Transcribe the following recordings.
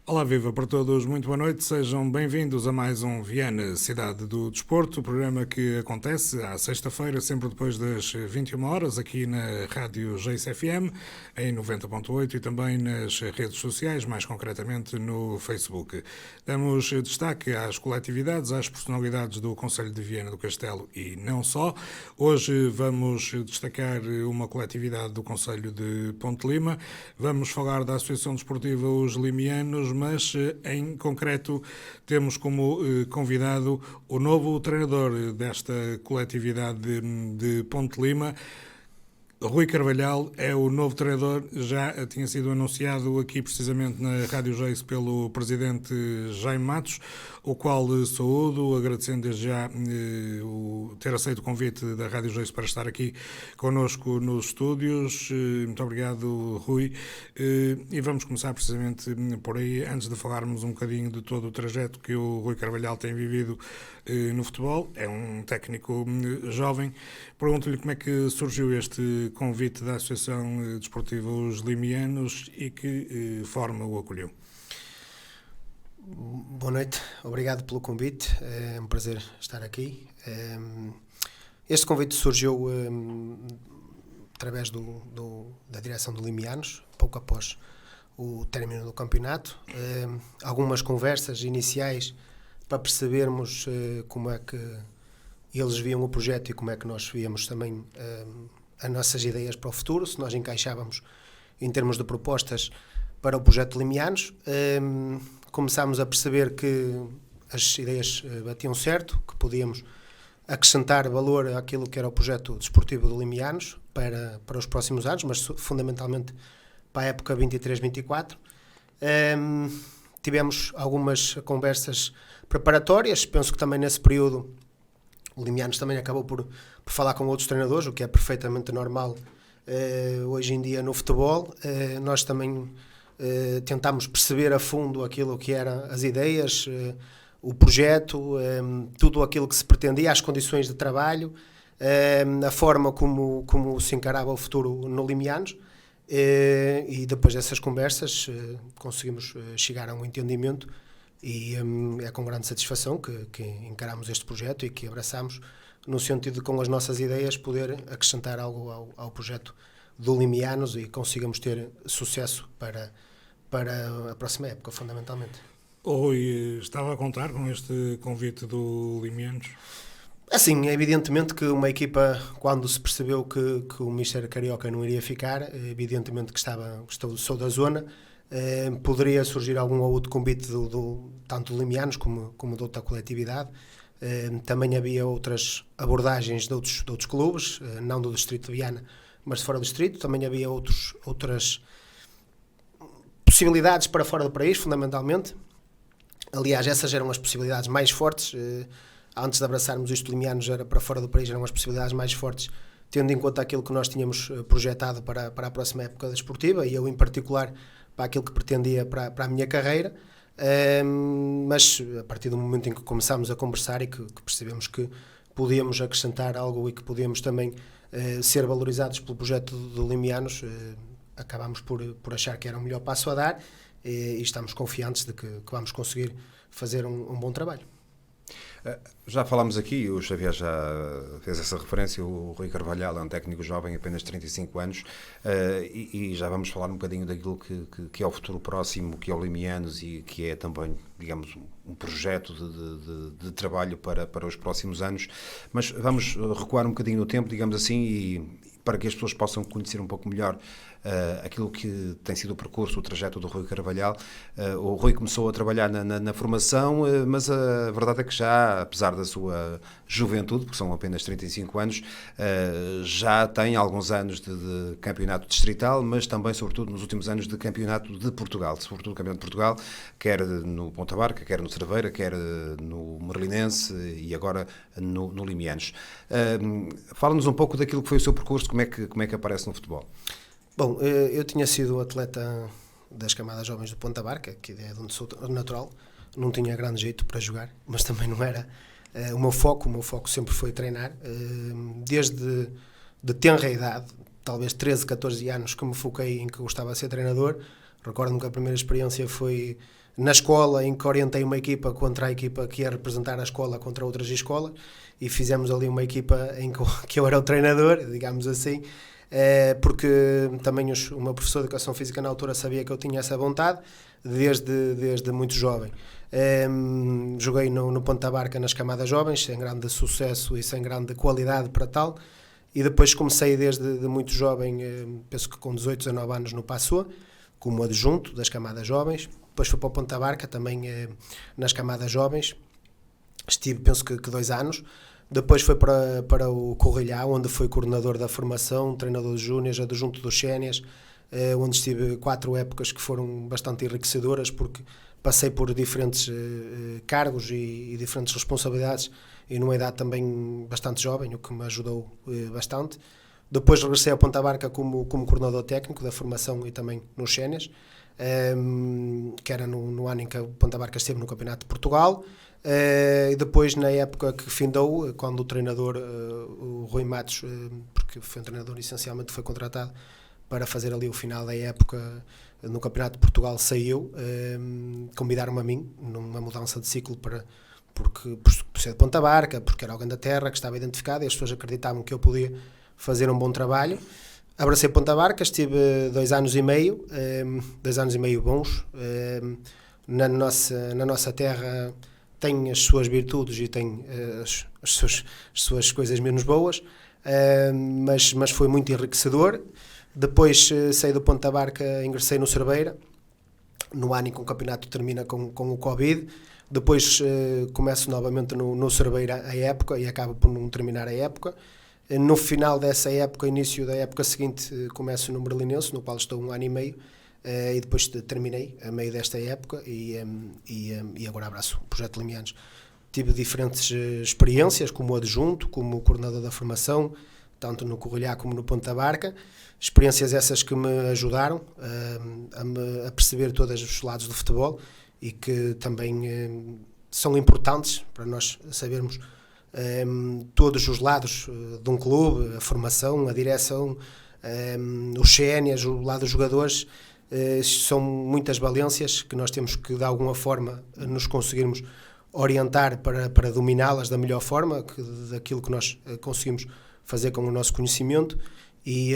Olá, viva para todos, muito boa noite, sejam bem-vindos a mais um Viana Cidade do Desporto, o programa que acontece à sexta-feira, sempre depois das 21 horas, aqui na Rádio JSFM, em 90.8 e também nas redes sociais, mais concretamente no Facebook. Damos destaque às coletividades, às personalidades do Concelho de Viana do Castelo e não só. Hoje vamos destacar uma coletividade do Concelho de Ponte Lima, vamos falar da Associação Desportiva Os Limianos, mas em concreto temos como convidado o novo treinador desta coletividade de Ponte Lima. Rui Carvalhal é o novo treinador, já tinha sido anunciado aqui precisamente na Rádio Geis pelo presidente Jaime Matos, o qual saúdo, agradecendo desde já ter aceito o convite da Rádio Geis para estar aqui connosco nos estúdios. Muito obrigado, Rui. E vamos começar precisamente por aí, antes de falarmos um bocadinho de todo o trajeto que o Rui Carvalhal tem vivido no futebol. É um técnico jovem. Pergunto-lhe como é que surgiu este convite da Associação Desportiva Os Limianos e que forma o acolheu. Boa noite, obrigado pelo convite, é um prazer estar aqui. Este convite surgiu através da direção do Limianos, pouco após o término do campeonato. Algumas conversas iniciais para percebermos como é que eles viam o projeto e como é que nós víamos também as nossas ideias para o futuro, se nós encaixávamos em termos de propostas para o projeto de Limianos. Começámos a perceber que as ideias batiam certo, que podíamos acrescentar valor àquilo que era o projeto desportivo de Limianos para os próximos anos, mas fundamentalmente para a época 23-24. Tivemos algumas conversas preparatórias, penso que também nesse período o Limianos também acabou por falar com outros treinadores, o que é perfeitamente normal hoje em dia no futebol. Nós também tentámos perceber a fundo aquilo que eram as ideias, o projeto, tudo aquilo que se pretendia, as condições de trabalho, a forma como se encarava o futuro no Limianos. E depois dessas conversas conseguimos chegar a um entendimento e é com grande satisfação que encaramos este projeto e que abraçamos no sentido de, com as nossas ideias, poder acrescentar algo ao projeto do Limianos e consigamos ter sucesso para a próxima época, fundamentalmente. Rui, estava a contar com este convite do Limianos? Assim, evidentemente que uma equipa, quando se percebeu que o Mister Carioca não iria ficar, evidentemente que sou da zona, poderia surgir algum outro convite tanto do Limianos como de outra coletividade. Também havia outras abordagens de outros clubes, não do Distrito de Viana, mas de fora do Distrito. Também havia outras possibilidades para fora do país, fundamentalmente. Aliás, essas eram as possibilidades mais fortes. Antes de abraçarmos isto, Limianos era para fora do país, eram as possibilidades mais fortes, tendo em conta aquilo que nós tínhamos projetado para a próxima época desportiva, e eu em particular para aquilo que pretendia para a minha carreira. Mas a partir do momento em que começámos a conversar e que percebemos que podíamos acrescentar algo e que podíamos também ser valorizados pelo projeto do Limianos, acabámos por achar que era o melhor passo a dar e estamos confiantes de que vamos conseguir fazer um bom trabalho. Já falámos aqui, o Xavier já fez essa referência, o Rui Carvalhal é um técnico jovem, apenas 35 anos, e já vamos falar um bocadinho daquilo que é o futuro próximo, que é o Limianos e que é também, digamos, um projeto de trabalho para os próximos anos, mas vamos recuar um bocadinho no tempo, digamos assim, e para que as pessoas possam conhecer um pouco melhor aquilo que tem sido o percurso, o trajeto do Rui Carvalhal. O Rui começou a trabalhar na formação, mas a verdade é que já, apesar da sua juventude, porque são apenas 35 anos, já tem alguns anos de campeonato distrital, mas também, sobretudo, nos últimos anos de campeonato de Portugal, sobretudo campeonato de Portugal, quer no Ponta Barca, quer no Cerveira, quer no Merlinense e agora no Limianos. Fala-nos um pouco daquilo que foi o seu percurso, como é que aparece no futebol. Bom, eu tinha sido atleta das camadas jovens do Ponta Barca, que é de onde sou natural. Não tinha grande jeito para jogar, mas também não era o meu foco. O meu foco sempre foi treinar. Desde de tenra idade, talvez 13, 14 anos, que me foquei em que gostava de ser treinador. Recordo-me que a primeira experiência foi na escola, em que orientei uma equipa contra a equipa que ia representar a escola contra outras escolas, e fizemos ali uma equipa em que eu era o treinador, digamos assim, porque também o meu professor de Educação Física na altura sabia que eu tinha essa vontade, desde muito jovem. Joguei no Ponta Barca nas camadas jovens, sem grande sucesso e sem grande qualidade para tal, e depois comecei desde muito jovem, penso que com 18, 19 anos no Passoa, como adjunto das camadas jovens. Depois fui para o Ponta Barca, também nas camadas jovens, estive penso que 2 anos. Depois foi para o Corrilhá, onde fui coordenador da formação, treinador de júniores, adjunto dos séniores, onde estive 4 épocas que foram bastante enriquecedoras, porque passei por diferentes cargos e diferentes responsabilidades, e numa idade também bastante jovem, o que me ajudou bastante. Depois regressei ao Ponta Barca como coordenador técnico da formação e também nos séniores, que era no ano em que o Ponta Barca esteve no Campeonato de Portugal. E depois, na época que findou, quando o treinador, o Rui Matos, porque foi um treinador essencialmente que foi contratado para fazer ali o final da época no Campeonato de Portugal, saiu, convidaram-me a mim numa mudança de ciclo por ser de Ponta Barca, porque era alguém da terra que estava identificado e as pessoas acreditavam que eu podia fazer um bom trabalho. Abracei Ponta Barca, estive 2 anos e meio, 2 anos e meio bons. Na nossa terra tem as suas virtudes e tem as suas coisas menos boas, mas foi muito enriquecedor. Depois saí do Ponta Barca, ingressei no Cerveira, no ano em que o campeonato termina com o Covid. Depois começo novamente no Cerveira a época e acabo por não terminar a época. No final dessa época, início da época seguinte, começo no Berlinense, no qual estou 1 ano e meio, e depois terminei a meio desta época e agora abraço o Projeto Limianos. Tive diferentes experiências como adjunto, como coordenador da formação, tanto no Corrilhá como no Ponta Barca, experiências essas que me ajudaram a perceber todos os lados do futebol e que também são importantes para nós sabermos todos os lados de um clube, a formação, a direção, os séniores, o lado dos jogadores. São muitas valências que nós temos que de alguma forma nos conseguirmos orientar para dominá-las da melhor forma, daquilo que nós conseguimos fazer com o nosso conhecimento. E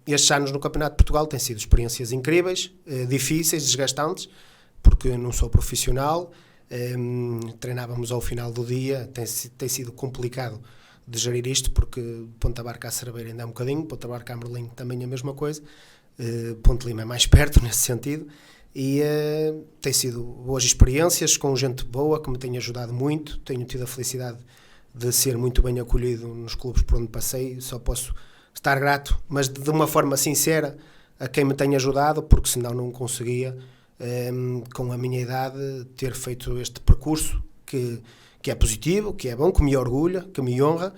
estes anos no Campeonato de Portugal têm sido experiências incríveis, difíceis, desgastantes, porque eu não sou profissional, treinávamos ao final do dia, tem sido complicado de gerir isto, porque Ponta Barca a Cerveira ainda é um bocadinho, Ponta Barca a Merlim também é a mesma coisa, Ponte Lima é mais perto nesse sentido, e tem sido boas experiências com gente boa que me tem ajudado muito. Tenho tido a felicidade de ser muito bem acolhido nos clubes por onde passei, só posso estar grato, mas de uma forma sincera a quem me tem ajudado, porque senão não conseguia, com a minha idade, ter feito este percurso que é positivo, que é bom, que me orgulha, que me honra,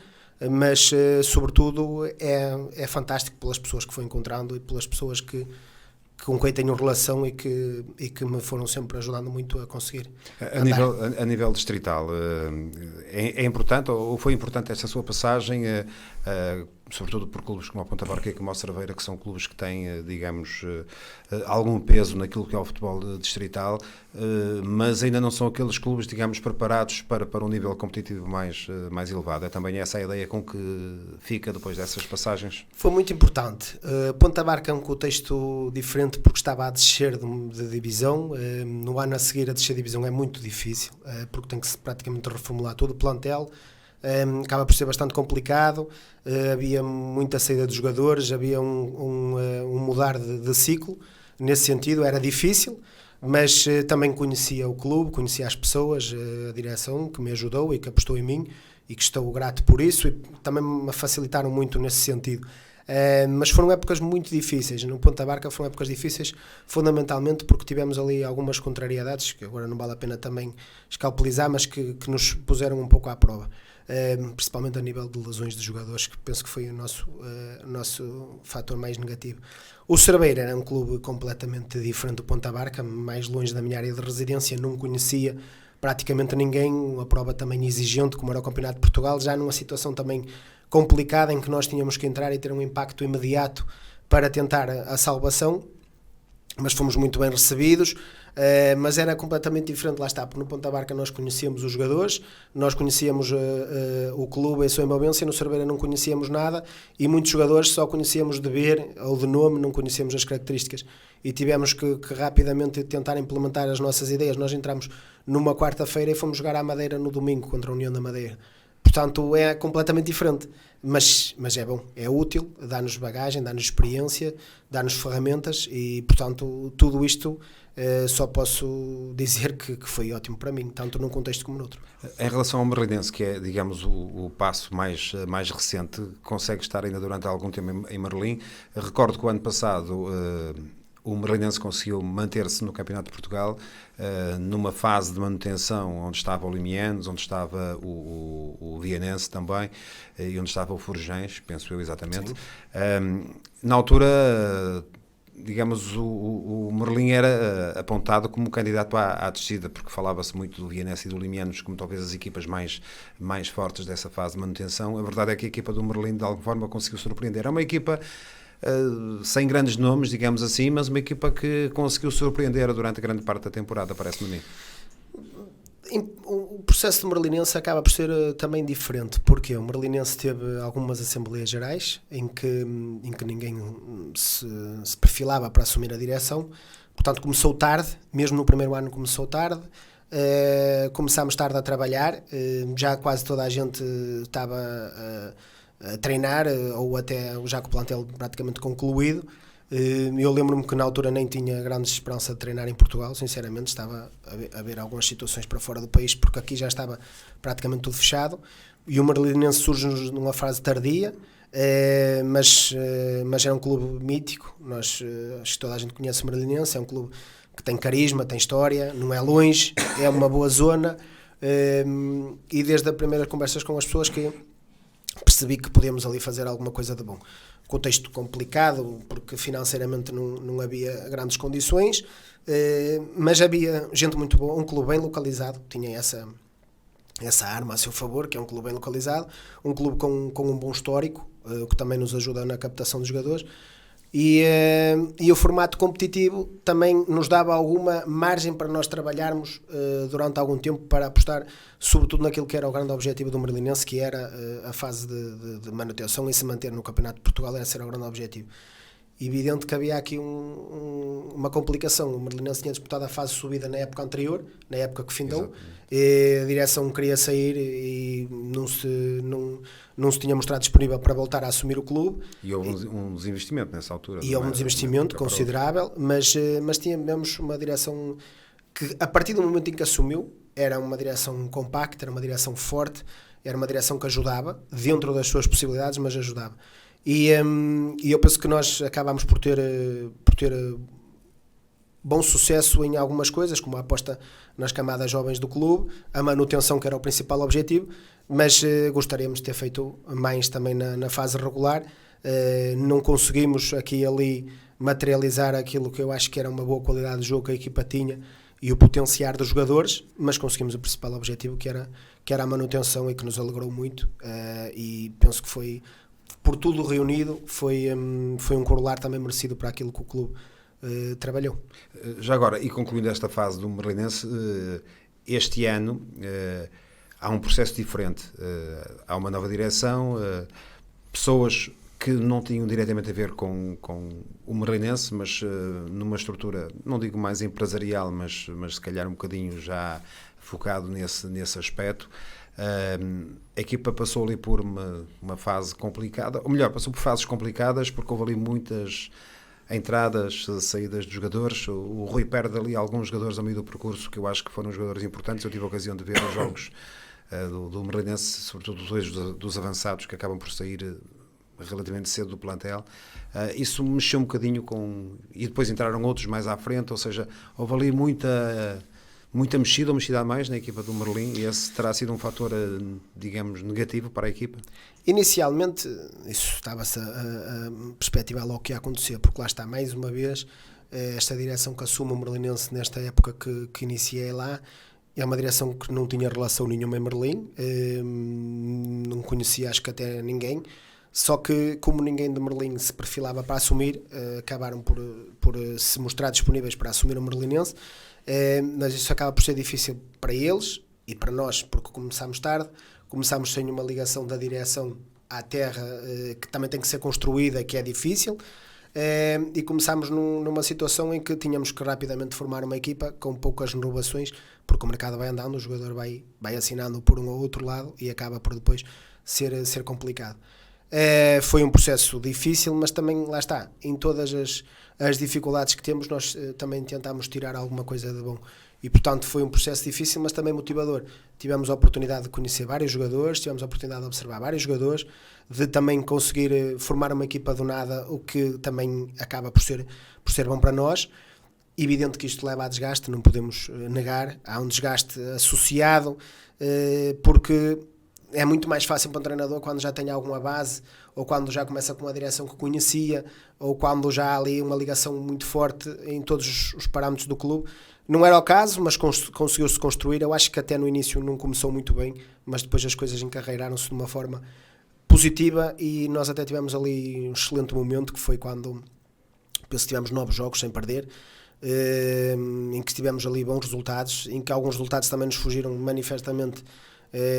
mas sobretudo é fantástico pelas pessoas que fui encontrando e pelas pessoas com quem tenho relação e que me foram sempre ajudando muito a conseguir. A nível distrital, é importante, ou foi importante esta sua passagem, sobretudo por clubes como a Ponta Barca e como a Cerveira, que são clubes que têm, digamos, algum peso naquilo que é o futebol distrital, mas ainda não são aqueles clubes, digamos, preparados para um nível competitivo mais elevado. É também essa a ideia com que fica depois dessas passagens? Foi muito importante. Ponta Barca é um contexto diferente porque estava a descer de divisão. No ano a seguir a descer de divisão é muito difícil, porque tem que se praticamente reformular todo o plantel. Acaba por ser bastante complicado, havia muita saída de jogadores, havia um mudar de ciclo. Nesse sentido era difícil, mas também conhecia o clube, conhecia as pessoas, a direção que me ajudou e que apostou em mim e que estou grato por isso, e também me facilitaram muito nesse sentido. Mas foram épocas muito difíceis. No Ponta Barca foram épocas difíceis fundamentalmente porque tivemos ali algumas contrariedades que agora não vale a pena também escalpelizar, mas que nos puseram um pouco à prova. Principalmente a nível de lesões de jogadores, que penso que foi o nosso fator mais negativo. O Cerveira era um clube completamente diferente do Ponta Barca, mais longe da minha área de residência, não conhecia praticamente ninguém, uma prova também exigente como era o Campeonato de Portugal, já numa situação também complicada em que nós tínhamos que entrar e ter um impacto imediato para tentar a salvação. mas fomos muito bem recebidos, mas era completamente diferente, lá está, porque no Ponta Barca nós conhecíamos os jogadores, nós conhecíamos o clube em sua envolvência, no Cerveira não conhecíamos nada, e muitos jogadores só conhecíamos de ver ou de nome, não conhecíamos as características, e tivemos que rapidamente tentar implementar as nossas ideias. Nós entramos numa quarta-feira e fomos jogar à Madeira no domingo contra a União da Madeira. Portanto, é completamente diferente, mas é bom, é útil, dá-nos bagagem, dá-nos experiência, dá-nos ferramentas e, portanto, tudo isto só posso dizer que foi ótimo para mim, tanto num contexto como noutro. Em relação ao Merlinense, que é, digamos, o passo mais recente, consegue estar ainda durante algum tempo em Merlim. Recordo que o ano passado o Merlinense conseguiu manter-se no Campeonato de Portugal numa fase de manutenção onde estava o Limianos, onde estava o Vianense também e onde estava o Forjães, penso eu exatamente. Na altura, digamos, o Merlim era apontado como candidato à descida, porque falava-se muito do Vianense e do Limianos como talvez as equipas mais fortes dessa fase de manutenção. A verdade é que a equipa do Merlim de alguma forma conseguiu surpreender. É uma equipa sem grandes nomes, digamos assim, mas uma equipa que conseguiu surpreender durante grande parte da temporada, parece-me a mim. O processo do Merlinense acaba por ser também diferente, porque o Merlinense teve algumas Assembleias Gerais em que ninguém se perfilava para assumir a direção, portanto começou tarde, mesmo no primeiro ano começou tarde. Começámos tarde a trabalhar, já quase toda a gente estava a treinar, ou até já com o plantel praticamente concluído. Eu lembro-me que na altura nem tinha grande esperança de treinar em Portugal, sinceramente, estava a ver algumas situações para fora do país, porque aqui já estava praticamente tudo fechado, e o Merlinense surge numa fase tardia, mas é um clube mítico. Acho que toda a gente conhece o Merlinense, é um clube que tem carisma, tem história, não é longe, é uma boa zona, e desde as primeiras conversas com as pessoas que percebi que podíamos ali fazer alguma coisa de bom. Contexto complicado, porque financeiramente não havia grandes condições, mas havia gente muito boa, um clube bem localizado, tinha essa arma a seu favor, que é um clube bem localizado, um clube com um bom histórico, que também nos ajuda na captação dos jogadores, e o formato competitivo também nos dava alguma margem para nós trabalharmos durante algum tempo para apostar sobretudo naquilo que era o grande objetivo do Merlinense, que era a fase de manutenção e se manter no Campeonato de Portugal, era ser o grande objetivo. Evidente que havia aqui uma complicação. O Merlinense tinha disputado a fase de subida na época anterior, na época que findou, e a direção queria sair e não se tinha mostrado disponível para voltar a assumir o clube. E houve um desinvestimento nessa altura. E houve um desinvestimento considerável, mas tínhamos uma direção que, a partir do momento em que assumiu, era uma direção compacta, era uma direção forte, era uma direção que ajudava, dentro das suas possibilidades, mas ajudava. E eu penso que nós acabámos por ter bom sucesso em algumas coisas, como a aposta nas camadas jovens do clube, a manutenção, que era o principal objetivo, mas gostaríamos de ter feito mais também na fase regular. Não conseguimos aqui e ali materializar aquilo que eu acho que era uma boa qualidade de jogo que a equipa tinha e o potenciar dos jogadores, mas conseguimos o principal objetivo, que era a manutenção, e que nos alegrou muito, e penso que foi, por tudo reunido, foi um corolário também merecido para aquilo que o clube trabalhou. Já agora, e concluindo esta fase do Merlinense, este ano há um processo diferente, há uma nova direção, pessoas que não tinham diretamente a ver com o Merlinense, mas numa estrutura, não digo mais empresarial, mas se calhar um bocadinho já focado nesse aspecto. A equipa passou ali por uma fase complicada, ou melhor, passou por fases complicadas, porque houve ali muitas entradas, saídas de jogadores. O Rui perde ali alguns jogadores a meio do percurso, que eu acho que foram jogadores importantes. Eu tive a ocasião de ver os jogos do Merlinense, sobretudo dois dos avançados, que acabam por sair relativamente cedo do plantel. Isso mexeu um bocadinho e depois entraram outros mais à frente, ou seja, houve ali muita mexida, ou mexida a mais na equipa do Merlim, e esse terá sido um fator, digamos, negativo para a equipa? Inicialmente, isso estava-se a perspectivar logo o que ia acontecer, porque lá está, mais uma vez, esta direção que assume o Merlinense nesta época que iniciei lá, é uma direção que não tinha relação nenhuma em Merlim, não conhecia, acho que até ninguém, Só que, como ninguém do Merlim se perfilava para assumir, acabaram por se mostrar disponíveis para assumir o Merlinense, mas isso acaba por ser difícil para eles e para nós, porque começámos tarde, começámos sem uma ligação da direção à terra, que também tem que ser construída, que é difícil, e começámos numa situação em que tínhamos que rapidamente formar uma equipa com poucas renovações, porque o mercado vai andando, o jogador vai assinando por um ou outro lado e acaba por depois ser complicado. Foi um processo difícil, mas também, lá está, em todas as dificuldades que temos, nós também tentámos tirar alguma coisa de bom. E, portanto, foi um processo difícil, mas também motivador. Tivemos a oportunidade de conhecer vários jogadores, tivemos a oportunidade de observar vários jogadores, de também conseguir formar uma equipa do nada, o que também acaba por ser bom para nós. Evidente que isto leva a desgaste, não podemos negar. Há um desgaste associado, porque é muito mais fácil para um treinador quando já tem alguma base, ou quando já começa com uma direção que conhecia, ou quando já há ali uma ligação muito forte em todos os parâmetros do clube. Não era o caso, mas conseguiu-se construir. Eu acho que até no início não começou muito bem, mas depois as coisas encarreiraram-se de uma forma positiva e nós até tivemos ali um excelente momento, que foi quando, penso que tivemos 9 jogos sem perder, em que tivemos ali bons resultados, em que alguns resultados também nos fugiram manifestamente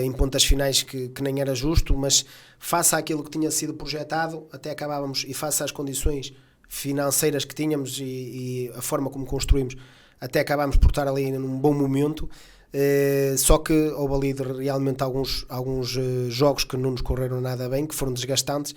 em pontas finais que nem era justo, mas face àquilo que tinha sido projetado, até acabávamos, e face às condições financeiras que tínhamos e a forma como construímos, até acabámos por estar ali num bom momento, só que houve ali realmente alguns jogos que não nos correram nada bem, que foram desgastantes,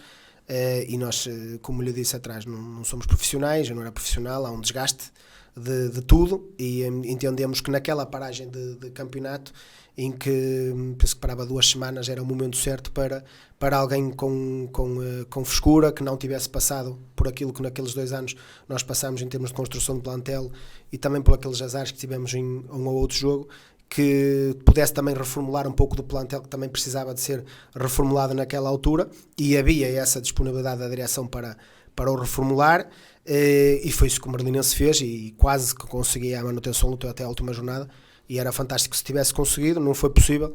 e nós, como lhe disse atrás, não somos profissionais, eu não era profissional, há um desgaste de tudo, e entendemos que naquela paragem de campeonato, em que penso que parava 2 semanas, era o momento certo para alguém com frescura, que não tivesse passado por aquilo que naqueles 2 anos nós passámos em termos de construção de plantel e também por aqueles azares que tivemos em um ou outro jogo, que pudesse também reformular um pouco do plantel, que também precisava de ser reformulado naquela altura, e havia essa disponibilidade da direção para o reformular, e foi isso que o Merlinense fez, e quase que conseguia a manutenção, lutou até a última jornada, e era fantástico se tivesse conseguido. Não foi possível,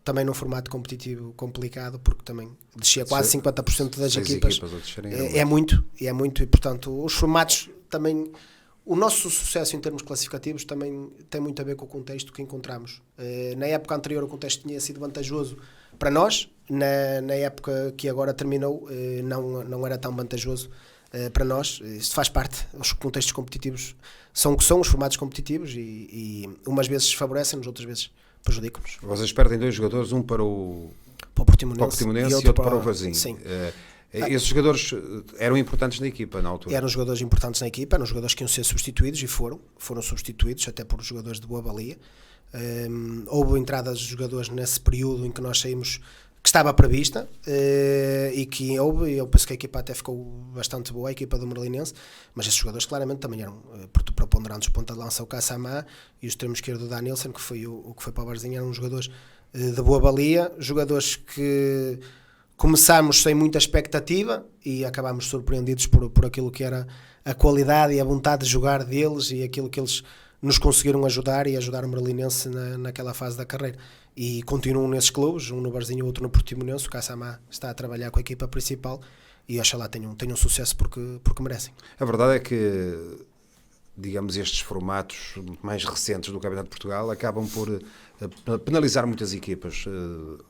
também num formato competitivo complicado, porque também descia quase 50% das equipas, é muito, e portanto os formatos também, o nosso sucesso em termos classificativos também tem muito a ver com o contexto que encontramos. Na época anterior o contexto tinha sido vantajoso para nós, na época que agora terminou não era tão vantajoso para nós. Isto faz parte, os contextos competitivos são o que são, os formatos competitivos, e umas vezes favorecem-nos, outras vezes prejudicam-nos. Vocês perdem 2 jogadores, um para o Portimonense e outro para o Varzim. Sim. Esses jogadores eram importantes na equipa na altura? Eram jogadores importantes na equipa, eram jogadores que iam ser substituídos, e foram substituídos até por jogadores de boa valia. Houve entradas de jogadores nesse período em que nós saímos, que estava prevista, e que houve, eu penso que a equipa até ficou bastante boa, a equipa do Merlinense, mas esses jogadores claramente também eram preponderantes. O ponta de lança, o Kassamá, e o extremo esquerdo, o Danielson, que foi o que foi para o Varzim, eram jogadores de boa valia, jogadores que começámos sem muita expectativa e acabámos surpreendidos por aquilo que era a qualidade e a vontade de jogar deles, e aquilo que eles nos conseguiram ajudar e ajudar o Merlinense naquela fase da carreira. E continuam nesses clubes, um no Varzim e outro no Portimonense. O Kassamá está a trabalhar com a equipa principal e oxalá tenham sucesso porque merecem. A verdade é que, digamos, estes formatos mais recentes do Campeonato de Portugal acabam por penalizar muitas equipas.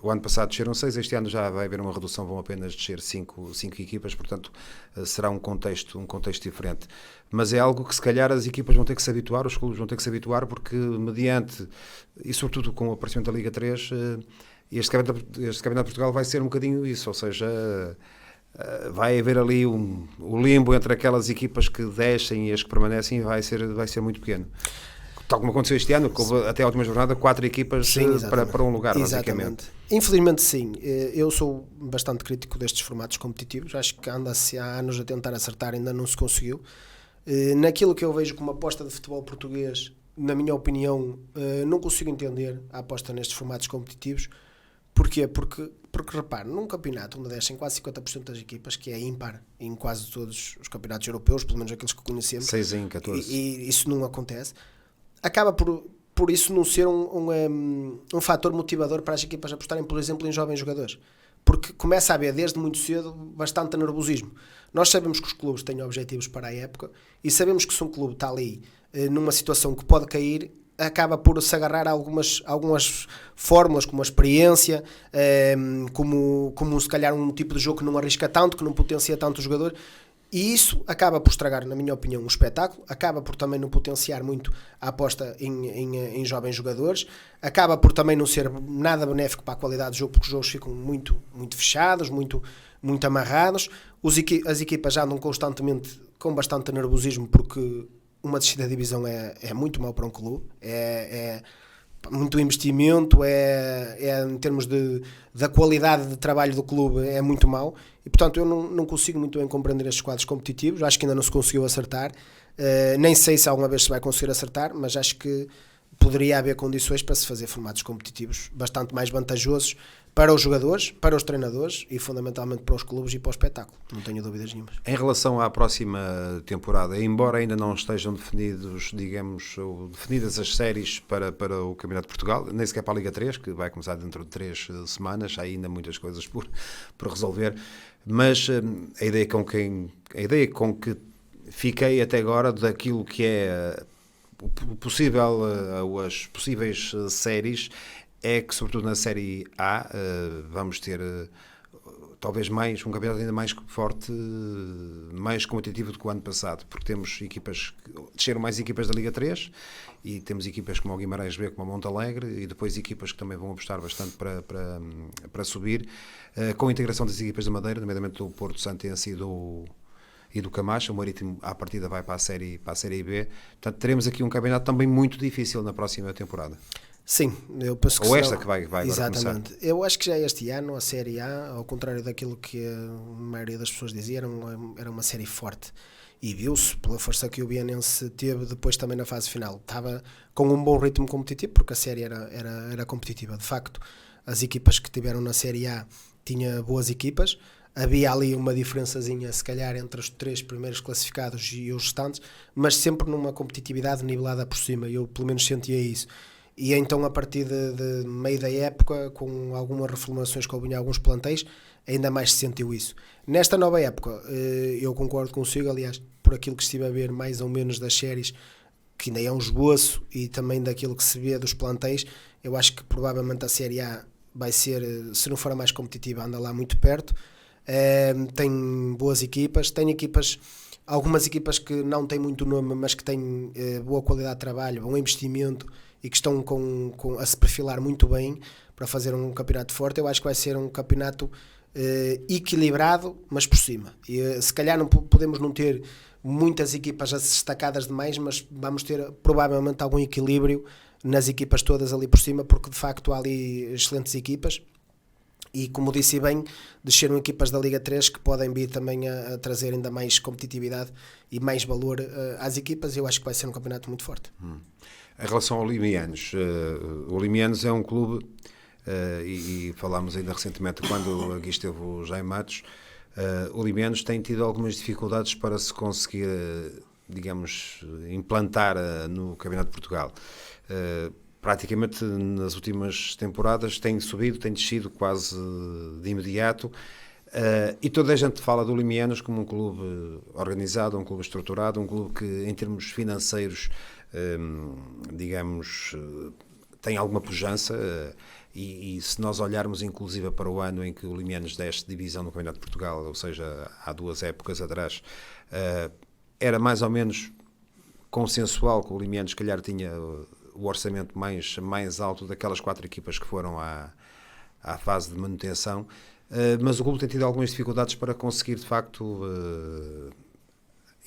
O ano passado desceram 6, este ano já vai haver uma redução, vão apenas descer 5 equipas, portanto será um contexto diferente. Mas é algo que se calhar as equipas vão ter que se habituar, os clubes vão ter que se habituar, porque mediante, e sobretudo com o aparecimento da Liga 3, este Campeonato de Portugal vai ser um bocadinho isso, ou seja, vai haver ali o limbo entre aquelas equipas que descem e as que permanecem, e vai ser muito pequeno. Tal como aconteceu este ano, que houve até a última jornada 4 equipas, sim, para um lugar, basicamente. Infelizmente, sim. Eu sou bastante crítico destes formatos competitivos. Acho que anda-se há anos a tentar acertar, ainda não se conseguiu. Naquilo que eu vejo como aposta de futebol português, na minha opinião, não consigo entender a aposta nestes formatos competitivos. Porquê? Porque repare, num campeonato onde descem quase 50% das equipas, que é ímpar em quase todos os campeonatos europeus, pelo menos aqueles que conhecemos, 6 em 14. E isso não acontece. Acaba por isso não ser um fator motivador para as equipas apostarem, por exemplo, em jovens jogadores. porque começa a haver desde muito cedo bastante nervosismo. Nós sabemos que os clubes têm objetivos para a época e sabemos que se um clube está ali numa situação que pode cair, acaba por se agarrar a algumas fórmulas, como a experiência, como se calhar um tipo de jogo que não arrisca tanto, que não potencia tanto o jogador. E isso acaba por estragar, na minha opinião, o espetáculo, acaba por também não potenciar muito a aposta em jovens jogadores, acaba por também não ser nada benéfico para a qualidade do jogo, porque os jogos ficam muito, muito fechados, muito, muito amarrados. As equipas andam constantemente com bastante nervosismo, porque uma descida de divisão é muito mau para um clube, é muito investimento, em termos da qualidade de trabalho do clube é muito mau, e portanto eu não consigo muito bem compreender estes quadros competitivos. Acho que ainda não se conseguiu acertar, nem sei se alguma vez se vai conseguir acertar, mas acho que poderia haver condições para se fazer formatos competitivos bastante mais vantajosos para os jogadores, para os treinadores e fundamentalmente para os clubes e para o espetáculo, não tenho dúvidas nenhuma. Em relação à próxima temporada, embora ainda não estejam definidas as séries para o Campeonato de Portugal, nem sequer para a Liga 3, que vai começar dentro de 3 semanas, há ainda muitas coisas por resolver, mas a ideia com que fiquei até agora daquilo que é as possíveis séries, é que, sobretudo na Série A, vamos ter talvez um campeonato ainda mais forte, mais competitivo do que o ano passado, porque temos equipas, desceram mais equipas da Liga 3, e temos equipas como o Guimarães B, como o Montalegre, e depois equipas que também vão apostar bastante para subir, com a integração das equipas da Madeira, nomeadamente do Porto Santense e do Camacho. O Marítimo à partida vai para a Série B, portanto teremos aqui um campeonato também muito difícil na próxima temporada. Sim, eu penso que ou esta que vai agora exatamente começar. Eu acho que já este ano a Série A, ao contrário daquilo que a maioria das pessoas dizia, era uma série forte, e viu-se pela força que o Bienense teve depois também na fase final. Estava com um bom ritmo competitivo, porque a série era competitiva. De facto, as equipas que tiveram na Série A tinham boas equipas, havia ali uma diferençazinha se calhar entre os 3 primeiros classificados e os restantes, mas sempre numa competitividade nivelada por cima. Eu pelo menos sentia isso. E então, a partir de meio da época, com algumas reformulações que houve em alguns plantéis, ainda mais se sentiu isso. Nesta nova época, eu concordo consigo, aliás, por aquilo que estive a ver mais ou menos das séries, que ainda é um esboço, e também daquilo que se vê dos plantéis, eu acho que provavelmente a Série A vai ser, se não for a mais competitiva, anda lá muito perto. Tem boas equipas, algumas equipas que não têm muito nome, mas que têm boa qualidade de trabalho, bom investimento, e que estão a se perfilar muito bem para fazer um campeonato forte. Eu acho que vai ser um campeonato equilibrado, mas por cima. E, se calhar podemos não ter muitas equipas destacadas demais, mas vamos ter provavelmente algum equilíbrio nas equipas todas ali por cima, porque de facto há ali excelentes equipas. E como disse bem, desceram equipas da Liga 3 que podem vir também a trazer ainda mais competitividade e mais valor às equipas. Eu acho que vai ser um campeonato muito forte. Em relação ao Limianos, o Limianos é um clube, e falámos ainda recentemente quando aqui esteve o Jaime Matos, o Limianos tem tido algumas dificuldades para se conseguir, digamos, implantar no Campeonato de Portugal. Praticamente nas últimas temporadas tem subido, tem descido quase de imediato, e toda a gente fala do Limianos como um clube organizado, um clube estruturado, um clube que em termos financeiros, digamos, tem alguma pujança, e se nós olharmos inclusive para o ano em que o Limianos desce divisão no Campeonato de Portugal, ou seja, há 2 épocas atrás, era mais ou menos consensual que o Limianos se calhar tinha o orçamento mais alto daquelas 4 equipas que foram à fase de manutenção, mas o clube tem tido algumas dificuldades para conseguir de facto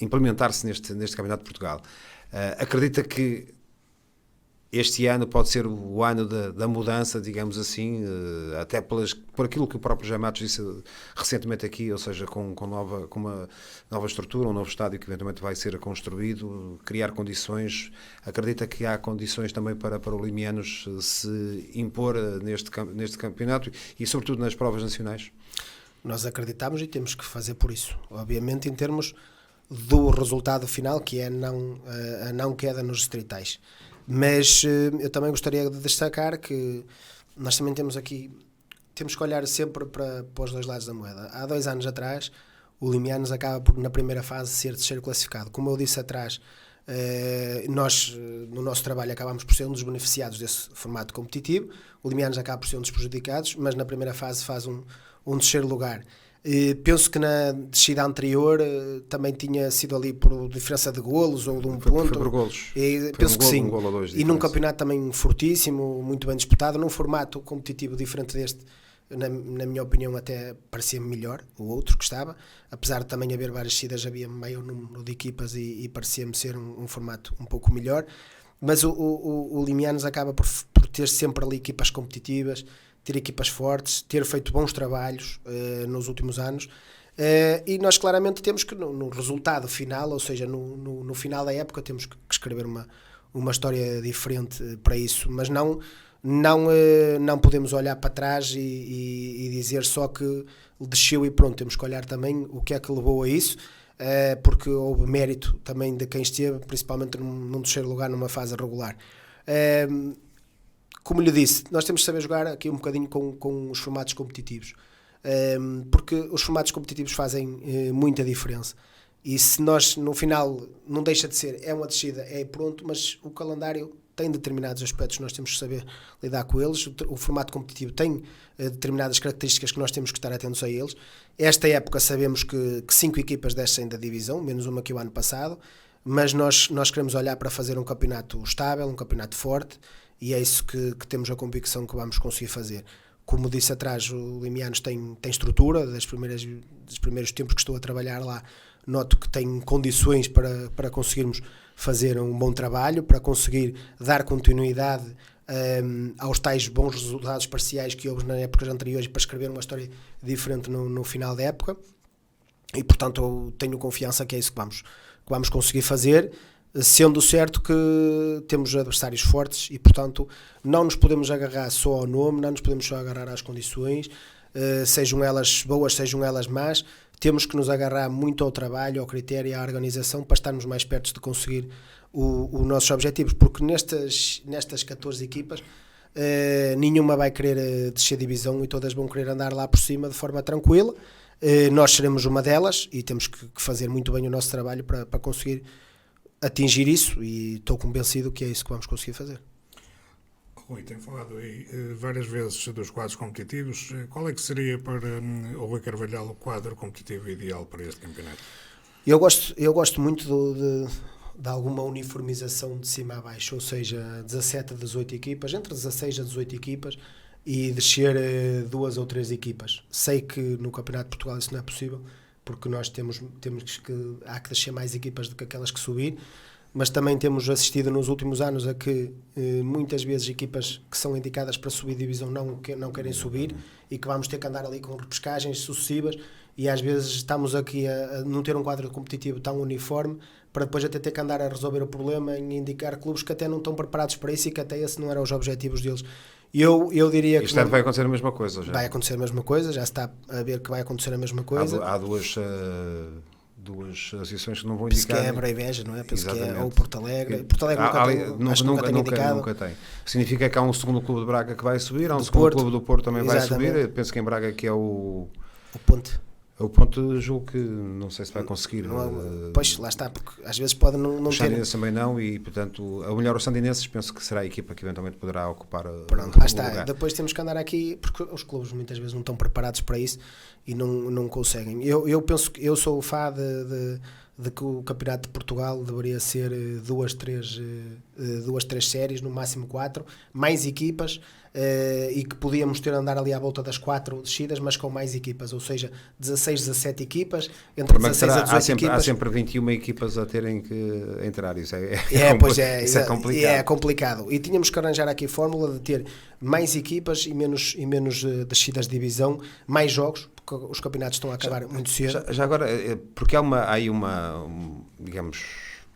implementar-se neste Campeonato de Portugal. Acredita que este ano pode ser o ano da mudança, digamos assim, até por aquilo que o próprio Jaime Matos disse recentemente aqui, ou seja, com uma nova estrutura, um novo estádio que eventualmente vai ser construído, criar condições. Acredita que há condições também para o Limianos se impor neste campeonato e sobretudo nas provas nacionais? Nós acreditamos e temos que fazer por isso, obviamente em termos do resultado final, que é a não queda nos distritais. Mas eu também gostaria de destacar que nós também temos aqui temos que olhar sempre para os dois lados da moeda. Há 2 anos atrás, o Limianos acaba por, na primeira fase, ser terceiro classificado. Como eu disse atrás, nós, no nosso trabalho, acabamos por ser um dos beneficiados desse formato competitivo. O Limianos acaba por ser um dos prejudicados, mas na primeira fase faz um terceiro lugar. Penso que na descida anterior também tinha sido ali por diferença de golos ou de um ponto. Foi por golos. Penso que sim. Um golo ou dois de e num diferença. campeonato também fortíssimo, muito bem disputado, num formato competitivo diferente deste. Na minha opinião, até parecia melhor o outro que estava, apesar de também haver várias descidas, havia maior número de equipas e parecia-me ser um formato um pouco melhor, mas o Limianos acaba por ter sempre ali equipas competitivas, ter equipas fortes, ter feito bons trabalhos nos últimos anos, e nós claramente temos que no resultado final, ou seja, no final da época, temos que escrever uma história diferente para isso, mas não podemos olhar para trás e dizer só que desceu e pronto. Temos que olhar também o que é que levou a isso, porque houve mérito também de quem esteve, principalmente num terceiro lugar numa fase regular. Como lhe disse, nós temos que saber jogar aqui um bocadinho com os formatos competitivos, porque os formatos competitivos fazem muita diferença. E se nós no final não deixa de ser, é uma descida, é pronto, mas o calendário tem determinados aspectos que nós temos que saber lidar com eles. O formato competitivo tem determinadas características que nós temos que estar atentos a eles. Esta época sabemos que 5 equipas descem da divisão, menos uma que o ano passado, mas nós queremos olhar para fazer um campeonato estável, um campeonato forte, e é isso que temos a convicção que vamos conseguir fazer. Como disse atrás, o Limianos tem estrutura, dos primeiros tempos que estou a trabalhar lá, noto que tem condições para conseguirmos fazer um bom trabalho, para conseguir dar continuidade aos tais bons resultados parciais que houve nas épocas anteriores, para escrever uma história diferente no final da época, e portanto eu tenho confiança que é isso que vamos conseguir fazer, sendo certo que temos adversários fortes e portanto não nos podemos agarrar só ao nome, não nos podemos só agarrar às condições, sejam elas boas, sejam elas más. Temos que nos agarrar muito ao trabalho, ao critério e à organização para estarmos mais perto de conseguir os nossos objetivos, porque nestas 14 equipas nenhuma vai querer descer divisão e todas vão querer andar lá por cima de forma tranquila. Nós seremos uma delas e temos que fazer muito bem o nosso trabalho para conseguir atingir isso, e estou convencido que é isso que vamos conseguir fazer. Rui, tem falado aí várias vezes dos quadros competitivos. Qual é que seria para o Rui Carvalhal o quadro competitivo ideal para este campeonato? Eu gosto muito de alguma uniformização de cima a baixo, ou seja, 17 a 18 equipas, entre 16 a 18 equipas, e descer 2 ou 3 equipas. Sei que no Campeonato de Portugal isso não é possível, porque nós há que descer mais equipas do que aquelas que subir, mas também temos assistido nos últimos anos a que muitas vezes equipas que são indicadas para subir divisão não querem subir, e que vamos ter que andar ali com repescagens sucessivas, e às vezes estamos aqui a não ter um quadro competitivo tão uniforme, para depois até ter que andar a resolver o problema em indicar clubes que até não estão preparados para isso e que até esse não era os objetivos deles. Eu diria que vai acontecer a mesma coisa já. Vai acontecer a mesma coisa, já se está a ver que vai acontecer a mesma coisa. Há duas associações que não vão penso indicar. Penso que é a Breveja, não é? Penso Exatamente. Que é ou Porto Alegre. Porto Alegre nunca tem. Significa que há um segundo clube de Braga que vai subir, há um segundo clube do Porto também vai subir. Eu penso que em Braga que é o Ponte. O ponto, julgo que não sei se vai conseguir. Pois, lá está, porque às vezes pode não ter. Os Sandinenses também não, e portanto, a melhor os Sandinenses penso que será a equipa que eventualmente poderá ocupar Pronto, lá está. Lugar. Depois temos que andar aqui, porque os clubes muitas vezes não estão preparados para isso e não conseguem. Eu penso que eu sou o fã de que o Campeonato de Portugal deveria ser 2, 3 séries, no máximo 4, mais equipas, e que podíamos ter andar ali à volta das 4 descidas, mas com mais equipas, ou seja, 16, 17 equipas, entre 16 a 18 equipas. Há sempre 21 equipas a terem que entrar, isso é complicado. E tínhamos que arranjar aqui a fórmula de ter mais equipas e menos descidas de divisão, mais jogos, porque os campeonatos estão a acabar muito cedo. Já agora, porque há aí digamos,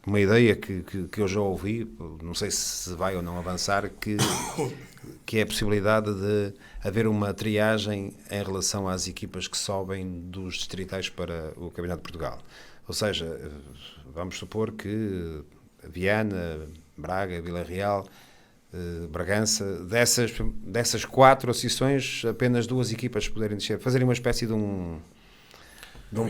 uma ideia que eu já ouvi, não sei se vai ou não avançar, que é a possibilidade de haver uma triagem em relação às equipas que sobem dos distritais para o Campeonato de Portugal. Ou seja, vamos supor que Viana, Braga, Vila Real Bragança. Dessas 4 associações, apenas 2 equipas poderem descer, fazerem uma espécie de um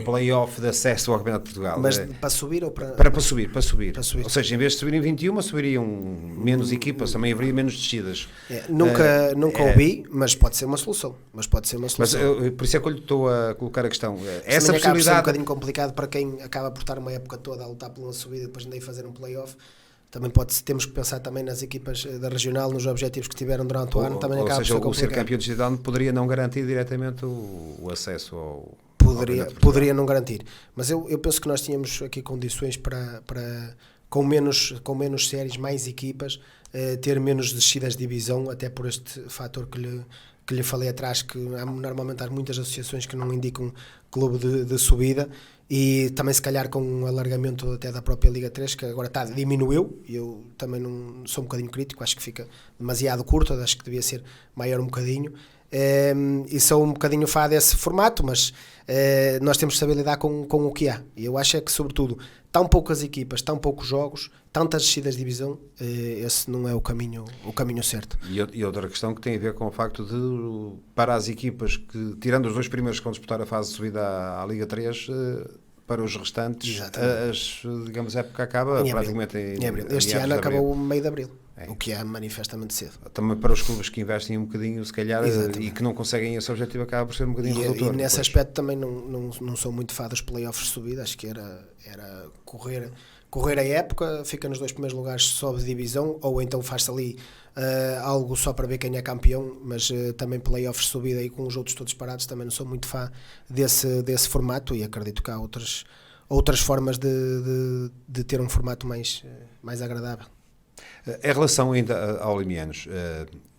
play-off de acesso ao Campeonato de Portugal. Mas para subir ou para... Para subir. Para subir. Ou seja, em vez de subirem 21, subiriam menos equipas, também haveria menos descidas. Nunca ouvi, mas pode ser uma solução. Mas por isso é que eu lhe estou a colocar a questão. Essa possibilidade... Acaba um bocadinho complicado para quem acaba por estar uma época toda a lutar por uma subida e depois nem fazer um play-off. Também temos que pensar também nas equipas da regional, nos objetivos que tiveram durante o ano. Também acaba por ser complicado. O ser campeão distrital poderia não garantir diretamente o acesso ao... Poderia não garantir, mas eu penso que nós tínhamos aqui condições para com menos séries, mais equipas, ter menos descidas de divisão, até por este fator que lhe falei atrás, que normalmente há muitas associações que não indicam clube de subida, e também se calhar com um alargamento até da própria Liga 3, que agora diminuiu, e eu também não sou um bocadinho crítico, acho que fica demasiado curto, acho que devia ser maior um bocadinho. E sou um bocadinho fã desse formato, mas nós temos que saber lidar com o que há, e eu acho que sobretudo tão poucas equipas, tão poucos jogos, tantas descidas de divisão, esse não é o caminho certo. E outra questão que tem a ver com o facto de, para as equipas que, tirando os 2 primeiros que vão disputar a fase de subida à Liga 3, para os restantes, digamos, a época acaba praticamente em abril. Este ano acabou no meio de abril. O que é manifestamente cedo. Também para os clubes que investem um bocadinho, se calhar, e que não conseguem esse objetivo, acaba por ser um bocadinho redutor. E nesse aspecto também não sou muito fã dos playoffs de subida. Acho que era correr a época, fica nos 2 primeiros lugares, sobe de divisão, ou então faz-se ali algo só para ver quem é campeão, mas também playoffs de subida aí com os outros todos parados. Também não sou muito fã desse formato, e acredito que há outras formas de ter um formato mais agradável. Em relação ainda ao Limianos,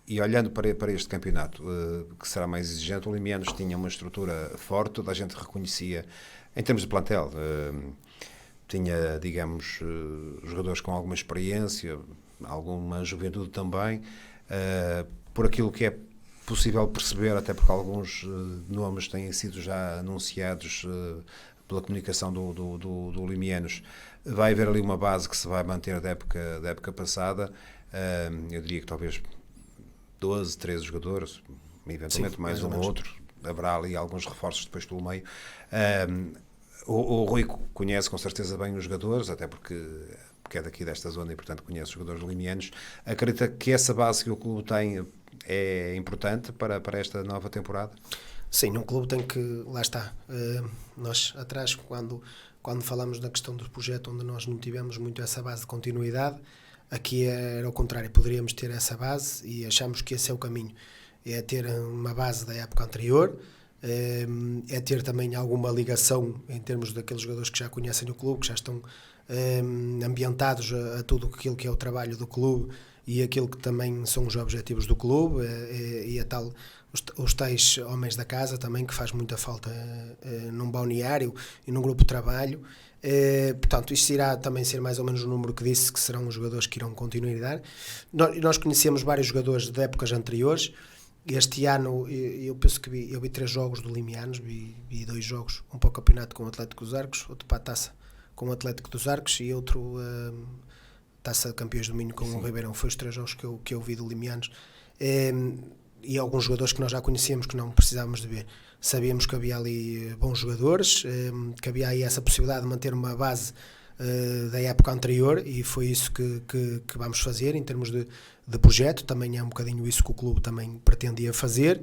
e olhando para este campeonato, que será mais exigente, o Limianos tinha uma estrutura forte, toda a gente reconhecia, em termos de plantel, tinha, digamos, jogadores com alguma experiência, alguma juventude também, por aquilo que é possível perceber, até porque alguns nomes têm sido já anunciados pela comunicação do Limianos. Vai haver ali uma base que se vai manter da época passada. Eu diria que talvez 12, 13 jogadores, eventualmente mais um ou outro. Haverá ali alguns reforços depois pelo meio. O Rui conhece com certeza bem os jogadores, até porque é daqui desta zona e, portanto, conhece os jogadores limianos. Acredita que essa base que o clube tem é importante para esta nova temporada? Sim, um clube tem que... Lá está. Nós, atrás, quando falamos da questão do projeto, onde nós não tivemos muito essa base de continuidade, aqui era o contrário. Poderíamos ter essa base e achamos que esse é o caminho. É ter uma base da época anterior, é ter também alguma ligação em termos daqueles jogadores que já conhecem o clube, que já estão ambientados a tudo aquilo que é o trabalho do clube e aquilo que também são os objetivos do clube, e a tal... Os tais homens da casa também, que faz muita falta num balneário e num grupo de trabalho. Portanto, isto irá também ser mais ou menos o número que disse, que serão os jogadores que irão continuar. Nós conhecemos vários jogadores de épocas anteriores. Este ano eu penso que vi 3 jogos do Limianos, vi 2 jogos, um para o campeonato com o Atlético dos Arcos, outro para a taça com o Atlético dos Arcos e outro taça de campeões do Minho com o Ribeirão. Foi os 3 jogos que eu vi do Limianos. E alguns jogadores que nós já conhecíamos, que não precisávamos de ver. Sabíamos que havia ali bons jogadores, que havia aí essa possibilidade de manter uma base da época anterior, e foi isso que vamos fazer em termos de projeto. Também é um bocadinho isso que o clube também pretendia fazer,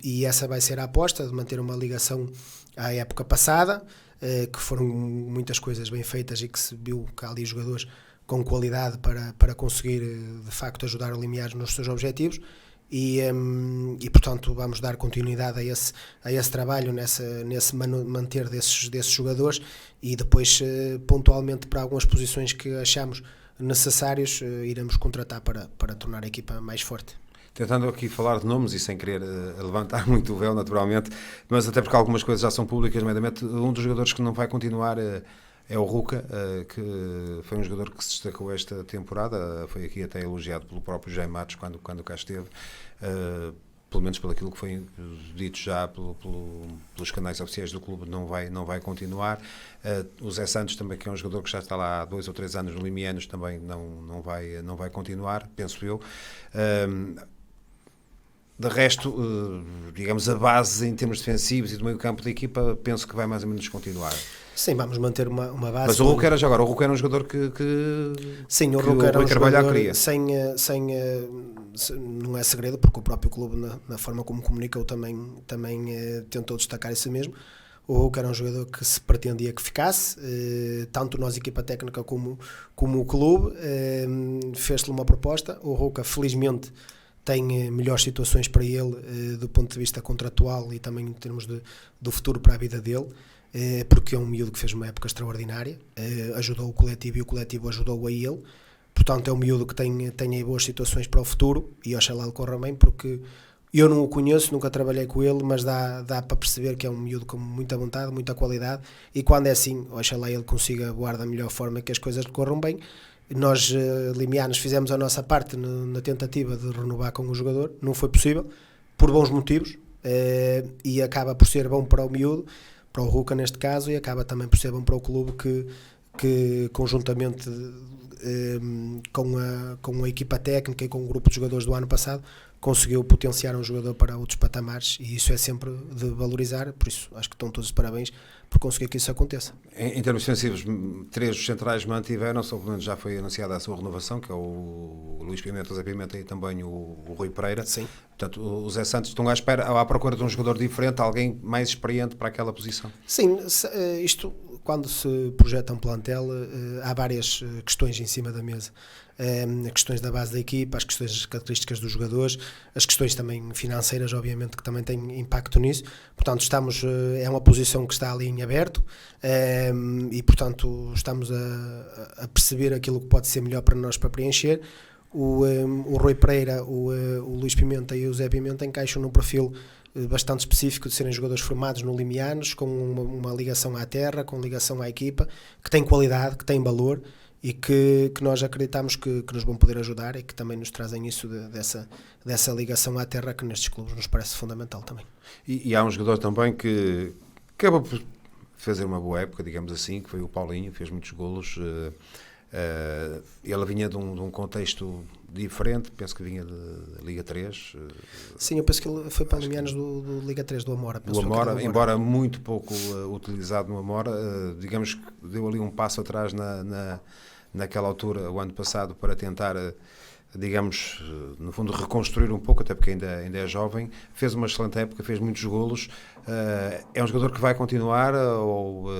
e essa vai ser a aposta, de manter uma ligação à época passada, que foram muitas coisas bem feitas e que se viu que há ali jogadores com qualidade para conseguir de facto ajudar o Limiares nos seus objetivos. E portanto vamos dar continuidade a esse trabalho, nesse manter desses jogadores, e depois pontualmente para algumas posições que achamos necessários iremos contratar para tornar a equipa mais forte. Tentando aqui falar de nomes e sem querer levantar muito o véu naturalmente, mas até porque algumas coisas já são públicas, nomeadamente um dos jogadores que não vai continuar é o Ruca, que foi um jogador que se destacou esta temporada, foi aqui até elogiado pelo próprio Jaime Matos quando cá esteve. pelo menos pelo aquilo que foi dito já pelos canais oficiais do clube, não vai continuar. O Zé Santos também, que é um jogador que já está lá há 2 ou 3 anos no Limianos, também não vai continuar, penso eu. De resto, digamos, a base em termos defensivos e do meio campo da equipa, penso que vai mais ou menos continuar. Sim, vamos manter uma base. Mas o Ruca era já agora, o Ruca era um jogador que sim, o Ruca era um jogador não é segredo, porque o próprio clube, na forma como comunicou, também tentou destacar isso mesmo. O Ruca era um jogador que se pretendia que ficasse, tanto nós, equipa técnica, como o clube, fez-lhe uma proposta. O Ruca, felizmente, tem melhores situações para ele do ponto de vista contratual e também em termos do futuro para a vida dele, porque é um miúdo que fez uma época extraordinária, ajudou o coletivo e o coletivo ajudou a ele. Portanto, é um miúdo que tem aí boas situações para o futuro e oxalá ele corra bem, porque eu não o conheço, nunca trabalhei com ele, mas dá para perceber que é um miúdo com muita vontade, muita qualidade, e quando é assim, oxalá ele consiga voar da melhor forma e que as coisas lhe corram bem. Nós, limianos, fizemos a nossa parte na tentativa de renovar com o jogador, não foi possível, por bons motivos, e acaba por ser bom para o miúdo, para o Ruca neste caso, e acaba também por ser bom para o clube que conjuntamente com a equipa técnica e com o grupo de jogadores do ano passado, conseguiu potenciar um jogador para outros patamares, e isso é sempre de valorizar. Por isso acho que estão todos de parabéns por conseguir que isso aconteça. Em termos defensivos, 3 dos centrais mantiveram-se, pelo menos já foi anunciada a sua renovação, que é o Luís Pimenta, o Zé Pimenta e também o Rui Pereira. Sim. Portanto, o Zé Santos estão à procura de um jogador diferente, alguém mais experiente para aquela posição. Sim, isto, quando se projeta um plantel, há várias questões em cima da mesa. Questões da base da equipa, as questões das características dos jogadores, as questões também financeiras, obviamente, que também têm impacto nisso. Portanto, é uma posição que está ali em aberto, e portanto estamos a perceber aquilo que pode ser melhor para nós para preencher. O Rui Pereira, o Luís Pimenta e o Zé Pimenta encaixam num perfil bastante específico de serem jogadores formados no Limianos, com uma ligação à terra, com ligação à equipa, que tem qualidade, que tem valor, e que nós acreditamos que nos vão poder ajudar, e que também nos trazem isso dessa ligação à terra, que nestes clubes nos parece fundamental também. E há um jogador também que acaba por fazer uma boa época, digamos assim, que foi o Paulinho, fez muitos golos. Ele vinha de um contexto diferente, penso que vinha de Liga 3. Sim, eu penso que ele foi para o Limianos do Liga 3, do Amora. Do Amora, embora muito pouco utilizado no Amora, digamos que deu ali um passo atrás naquela altura, o ano passado, para tentar, digamos, no fundo reconstruir um pouco, até porque ainda é jovem. Fez uma excelente época, fez muitos golos. É um jogador que vai continuar, ou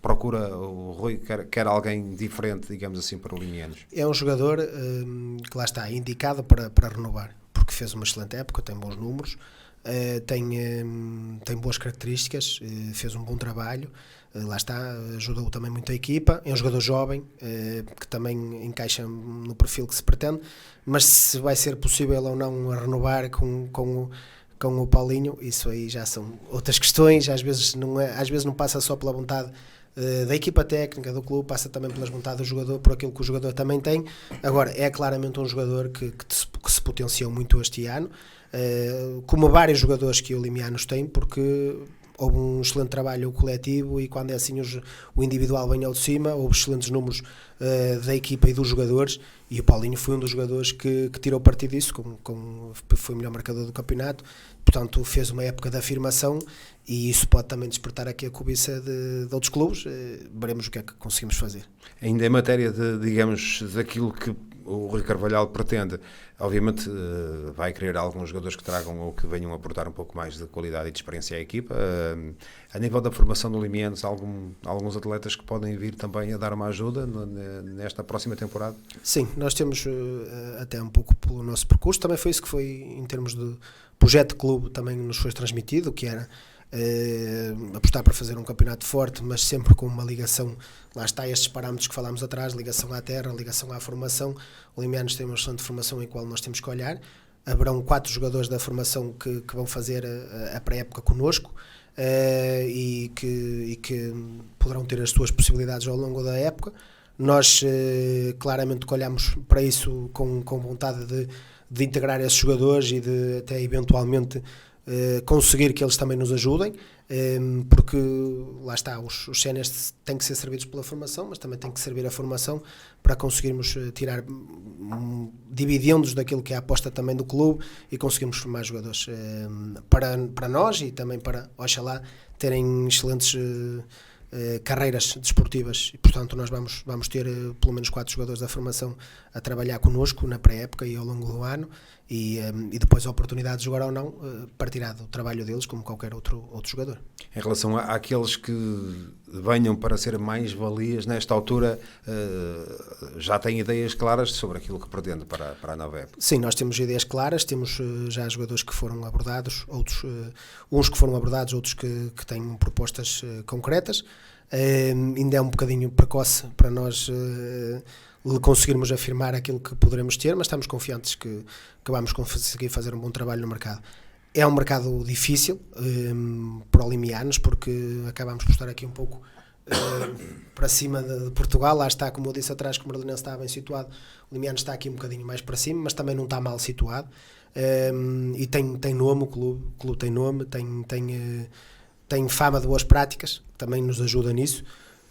procura, o Rui quer alguém diferente, digamos assim, para o Limianos? É um jogador que lá está, indicado para renovar, porque fez uma excelente época, tem bons números, tem boas características, fez um bom trabalho, lá está, ajudou também muito a equipa. É um jogador jovem, que também encaixa no perfil que se pretende, mas se vai ser possível ou não renovar com o Paulinho, isso aí já são outras questões. Às vezes não passa só pela vontade da equipa técnica do clube, passa também pelas vontades do jogador, por aquilo que o jogador também tem. Agora, é claramente um jogador que se potenciou muito este ano, como vários jogadores que o Limianos tem, porque houve um excelente trabalho coletivo, e quando é assim o individual vem ao de cima. Houve excelentes números da equipa e dos jogadores, e o Paulinho foi um dos jogadores que tirou partido disso, foi o melhor marcador do campeonato. Portanto, fez uma época de afirmação, e isso pode também despertar aqui a cobiça de outros clubes. Veremos o que é que conseguimos fazer. Ainda em matéria digamos, daquilo que o Rui Carvalhal pretende, obviamente vai querer alguns jogadores que tragam ou que venham aportar um pouco mais de qualidade e de experiência à equipa. A nível da formação do Limianos, alguns atletas que podem vir também a dar uma ajuda nesta próxima temporada? Sim, nós temos até um pouco pelo nosso percurso, também foi isso que foi em termos de projeto de clube, também nos foi transmitido, que era apostar para fazer um campeonato forte, mas sempre com uma ligação, lá está, estes parâmetros que falámos atrás, ligação à terra, ligação à formação. O Limianos tem uma excelente formação em qual nós temos que olhar. Haverão 4 jogadores da formação que vão fazer a pré-época connosco, e que poderão ter as suas possibilidades ao longo da época. Nós claramente olhamos para isso com vontade de integrar esses jogadores e de até eventualmente conseguir que eles também nos ajudem, porque lá está, os séniores têm que ser servidos pela formação, mas também tem que servir a formação para conseguirmos tirar dividendos daquilo que é a aposta também do clube e conseguirmos formar jogadores para nós e também para, oxalá, terem excelentes carreiras desportivas, e portanto nós vamos ter pelo menos 4 jogadores da formação a trabalhar connosco na pré-época e ao longo do ano, e depois a oportunidade de jogar ou não partirá do trabalho deles como qualquer outro jogador. Em relação àqueles que venham para ser mais valias, nesta altura já têm ideias claras sobre aquilo que pretende para a nova época? Sim, nós temos ideias claras, temos já jogadores que foram abordados, outros, uns que foram abordados, outros que têm propostas concretas. Ainda é um bocadinho precoce para nós conseguirmos afirmar aquilo que poderemos ter, mas estamos confiantes que vamos conseguir fazer um bom trabalho no mercado. É um mercado difícil para os limianos, porque acabamos por estar aqui um pouco para cima de Portugal. Lá está, como eu disse atrás, que o Morelenense está bem situado, o Limiano está aqui um bocadinho mais para cima, mas também não está mal situado, e tem nome, o clube tem nome, tem fama de boas práticas, também nos ajuda nisso.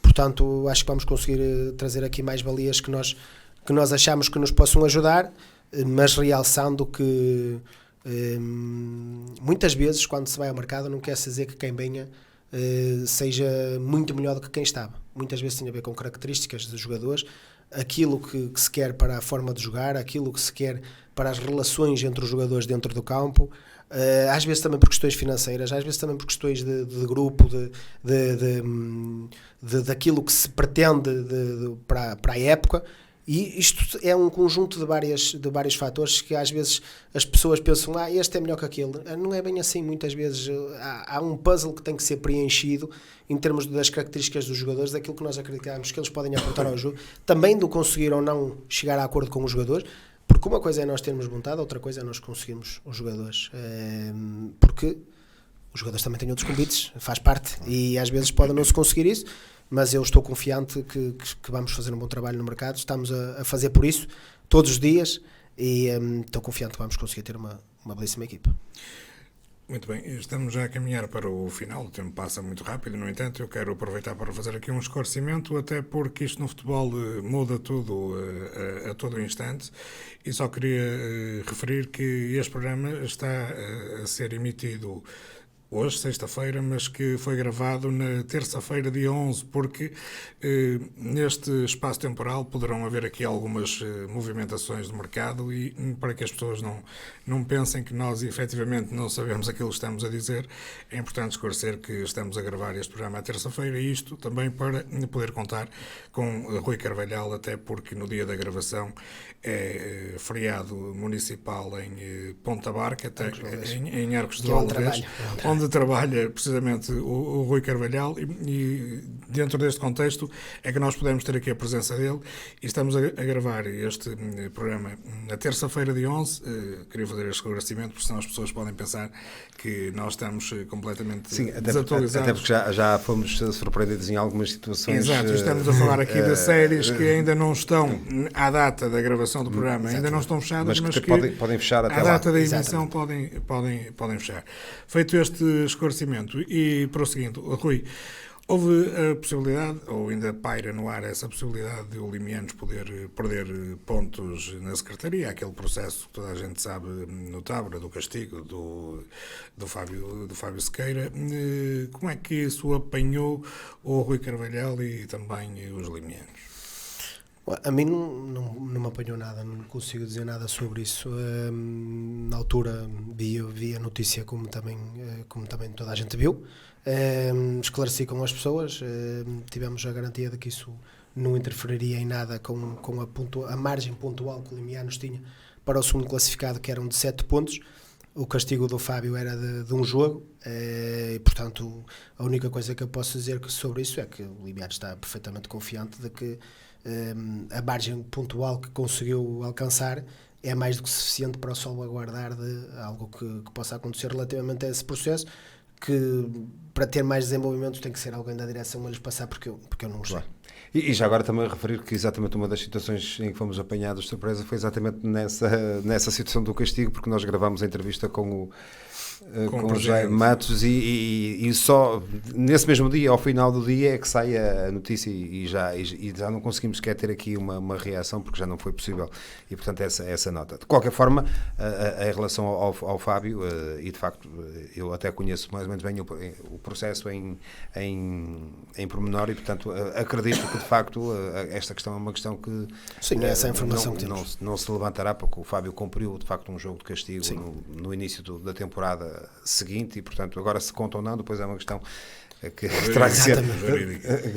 Portanto, acho que vamos conseguir trazer aqui mais valias que nós achamos que nos possam ajudar, mas realçando que muitas vezes quando se vai ao mercado não quer dizer que quem venha seja muito melhor do que quem estava. Muitas vezes tem a ver com características dos jogadores, aquilo que se quer para a forma de jogar, aquilo que se quer para as relações entre os jogadores dentro do campo, às vezes também por questões financeiras, às vezes também por questões de grupo, daquilo que se pretende para a época. E isto é um conjunto de vários fatores que às vezes as pessoas pensam, este é melhor que aquele. Não é bem assim, muitas vezes há um puzzle que tem que ser preenchido em termos das características dos jogadores, daquilo que nós acreditamos que eles podem aportar ao jogo, também do conseguir ou não chegar a acordo com os jogadores, porque uma coisa é nós termos vontade, outra coisa é nós conseguirmos os jogadores, porque os jogadores também têm outros convites, faz parte, e às vezes pode não se conseguir isso, mas eu estou confiante que vamos fazer um bom trabalho no mercado, estamos a fazer por isso todos os dias, e estou confiante que vamos conseguir ter uma belíssima equipa. Muito bem, estamos já a caminhar para o final, o tempo passa muito rápido, no entanto eu quero aproveitar para fazer aqui um esclarecimento, até porque isto no futebol muda tudo a todo instante, e só queria referir que este programa está a ser emitido hoje, sexta-feira, mas que foi gravado na terça-feira, dia 11, porque neste espaço temporal poderão haver aqui algumas movimentações de mercado, e para que as pessoas não pensem que nós efetivamente não sabemos aquilo que estamos a dizer, é importante esclarecer que estamos a gravar este programa à terça-feira, e isto também para poder contar com Rui Carvalhal, até porque no dia da gravação é feriado municipal em Ponta Barca, em Arcos de Valdevez, onde trabalha precisamente o Rui Carvalhal, e dentro deste contexto é que nós podemos ter aqui a presença dele, e estamos a gravar este programa na terça-feira de 11. Queria fazer este esclarecimento, porque senão as pessoas podem pensar que nós estamos completamente desatualizados. Até porque já fomos surpreendidos em algumas situações. Exato, estamos a falar aqui de séries que ainda não estão à data da gravação do programa, ainda não estão fechadas, mas que podem fechar até à data da emissão podem fechar. Feito este esclarecimento e prosseguindo, Rui, houve a possibilidade, ou ainda paira no ar essa possibilidade, de o Limianos poder perder pontos na Secretaria, aquele processo que toda a gente sabe no Tábora, do castigo do Fábio Sequeira. Como é que isso apanhou o Rui Carvalhal e também os Limianos? A mim não me apanhou nada, não consigo dizer nada sobre isso. Na altura vi a notícia como também toda a gente viu. Esclareci com as pessoas, tivemos a garantia de que isso não interferiria em nada com a margem pontual que o Limianos tinha para o segundo classificado, que eram de 7 pontos. O castigo do Fábio era de um jogo, e portanto a única coisa que eu posso dizer sobre isso é que o Limianos está perfeitamente confiante de que a margem pontual que conseguiu alcançar é mais do que suficiente para o salvaguardar de algo que possa acontecer relativamente a esse processo, que para ter mais desenvolvimento tem que ser alguém da direção a lhes passar, porque eu não sei. E já agora também referir que exatamente uma das situações em que fomos apanhados de surpresa foi exatamente nessa situação do castigo, porque nós gravámos a entrevista com o José Matos e só nesse mesmo dia, ao final do dia, é que sai a notícia e já não conseguimos sequer ter aqui uma reação, porque já não foi possível. E portanto essa nota. De qualquer forma, em relação ao Fábio, e de facto eu até conheço mais ou menos bem o processo em pormenor e portanto acredito que de facto esta questão é uma questão que sim, essa é a informação que não se levantará, porque o Fábio cumpriu de facto um jogo de castigo no início da temporada seguinte e portanto agora se conta ou não, depois é uma questão que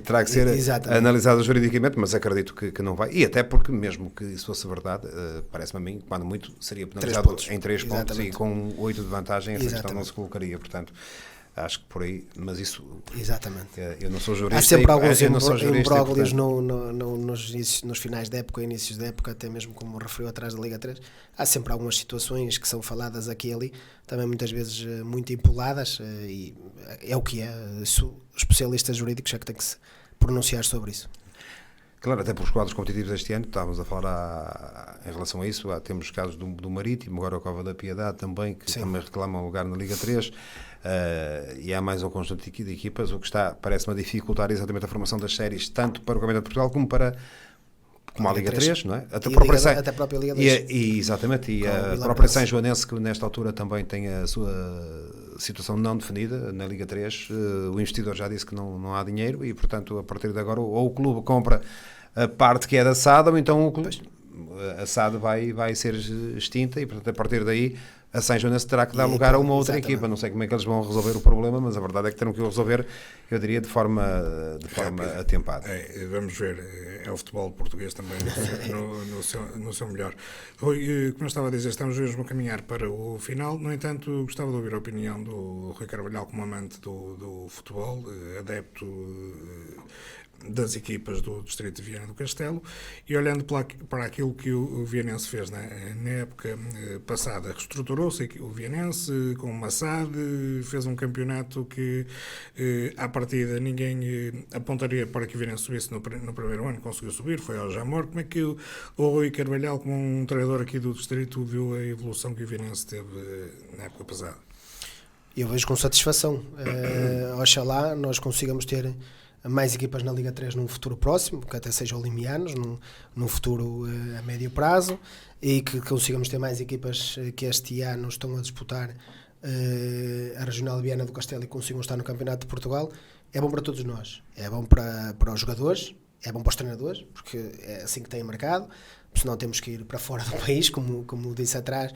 terá que ser analisada juridicamente, mas acredito que não vai, e até porque mesmo que isso fosse verdade, parece-me a mim, quando muito, seria penalizado em 3 pontos e com 8 de vantagem essa questão não se colocaria, portanto acho que por aí, mas isso exatamente. Eu não sou jurista. Há sempre alguns imbróglios nos finais da época, inícios da época, até mesmo como referiu atrás da Liga 3. Há sempre algumas situações que são faladas aqui e ali, também muitas vezes muito empoladas, e é o que é. Os especialistas jurídicos é que têm que se pronunciar sobre isso. Claro, até pelos quadros competitivos deste ano, estávamos a falar em relação a isso, temos casos do Marítimo, agora a Cova da Piedade também, que também reclamam lugar na Liga 3, e há mais um conjunto de equipas, o que parece-me a dificultar exatamente a formação das séries, tanto para o Campeonato de Portugal como a Liga 3, não é? Até a própria Liga 2. Exatamente, e a própria São Joanense, que nesta altura também tem a sua situação não definida na Liga 3, o investidor já disse que não há dinheiro e, portanto, a partir de agora, ou o clube compra a parte que é da SAD, ou então a SAD vai ser extinta e, portanto, a partir daí a São Joanense terá que dar lugar a uma outra equipa. Não sei como é que eles vão resolver o problema, mas a verdade é que terão que o resolver, eu diria, de forma atempada. Vamos ver, é o futebol português também no seu melhor. Rui, como eu estava a dizer, estamos mesmo a caminhar para o final. No entanto, gostava de ouvir a opinião do Rui Carvalhal como amante do futebol, adepto das equipas do Distrito de Viana do Castelo, e olhando para aquilo que o Vianense fez na época passada, reestruturou-se o Vianense com uma SAD, fez um campeonato que à partida ninguém apontaria para que o Vianense subisse no primeiro ano, conseguiu subir, foi ao Jamor. Como é que o Rui Carvalhal, como um treinador aqui do Distrito, viu a evolução que o Vianense teve na época passada? Eu vejo com satisfação. Oxalá nós consigamos ter mais equipas na Liga 3 num futuro próximo, que até sejam limianos, num futuro a médio prazo, e que consigamos ter mais equipas que este ano estão a disputar a Regional de Viana do Castelo e consigam estar no Campeonato de Portugal. É bom para todos nós, é bom para os jogadores, é bom para os treinadores, porque é assim que tem mercado, senão temos que ir para fora do país, como disse atrás,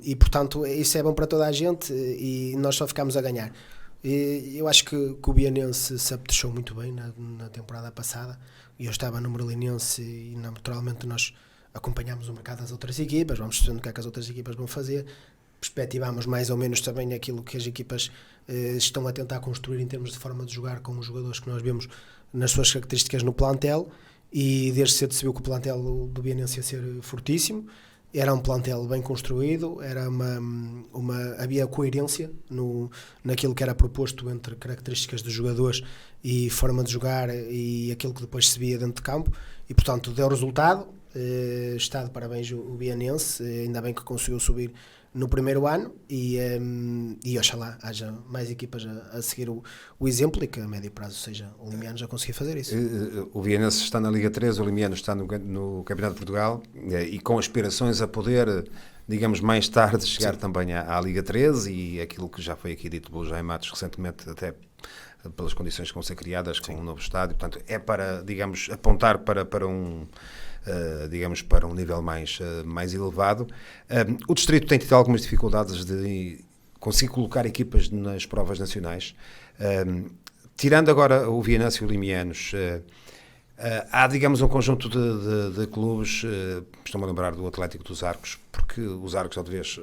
e portanto isso é bom para toda a gente e nós só ficamos a ganhar. Eu acho que o Bianense se apetechou muito bem na temporada passada, e eu estava no Morelinense e naturalmente nós acompanhámos o mercado das outras equipas, vamos percebendo o que é que as outras equipas vão fazer, perspectivámos mais ou menos também aquilo que as equipas estão a tentar construir em termos de forma de jogar com os jogadores que nós vemos nas suas características no plantel, e desde cedo se viu que o plantel do Bianense ia ser fortíssimo. Era um plantel bem construído, havia coerência naquilo que era proposto entre características dos jogadores e forma de jogar e aquilo que depois se via dentro de campo, e portanto deu resultado. Está de parabéns o Bianense, ainda bem que conseguiu subir no primeiro ano, e oxalá haja mais equipas a seguir o exemplo e que a médio prazo seja o Limiano já conseguir fazer isso. O Vianense está na Liga 3, o Limiano está no Campeonato de Portugal, e com aspirações a poder, digamos, mais tarde chegar também à Liga 13, e aquilo que já foi aqui dito pelo Jaime Matos recentemente, até pelas condições que vão ser criadas com um novo estádio, portanto é para, digamos, apontar para um nível mais elevado. O Distrito tem tido algumas dificuldades de conseguir colocar equipas nas provas nacionais. Tirando agora o Vianense e o Limianos, há, digamos, um conjunto de clubes, estou-me a lembrar do Atlético dos Arcos, porque os Arcos, talvez,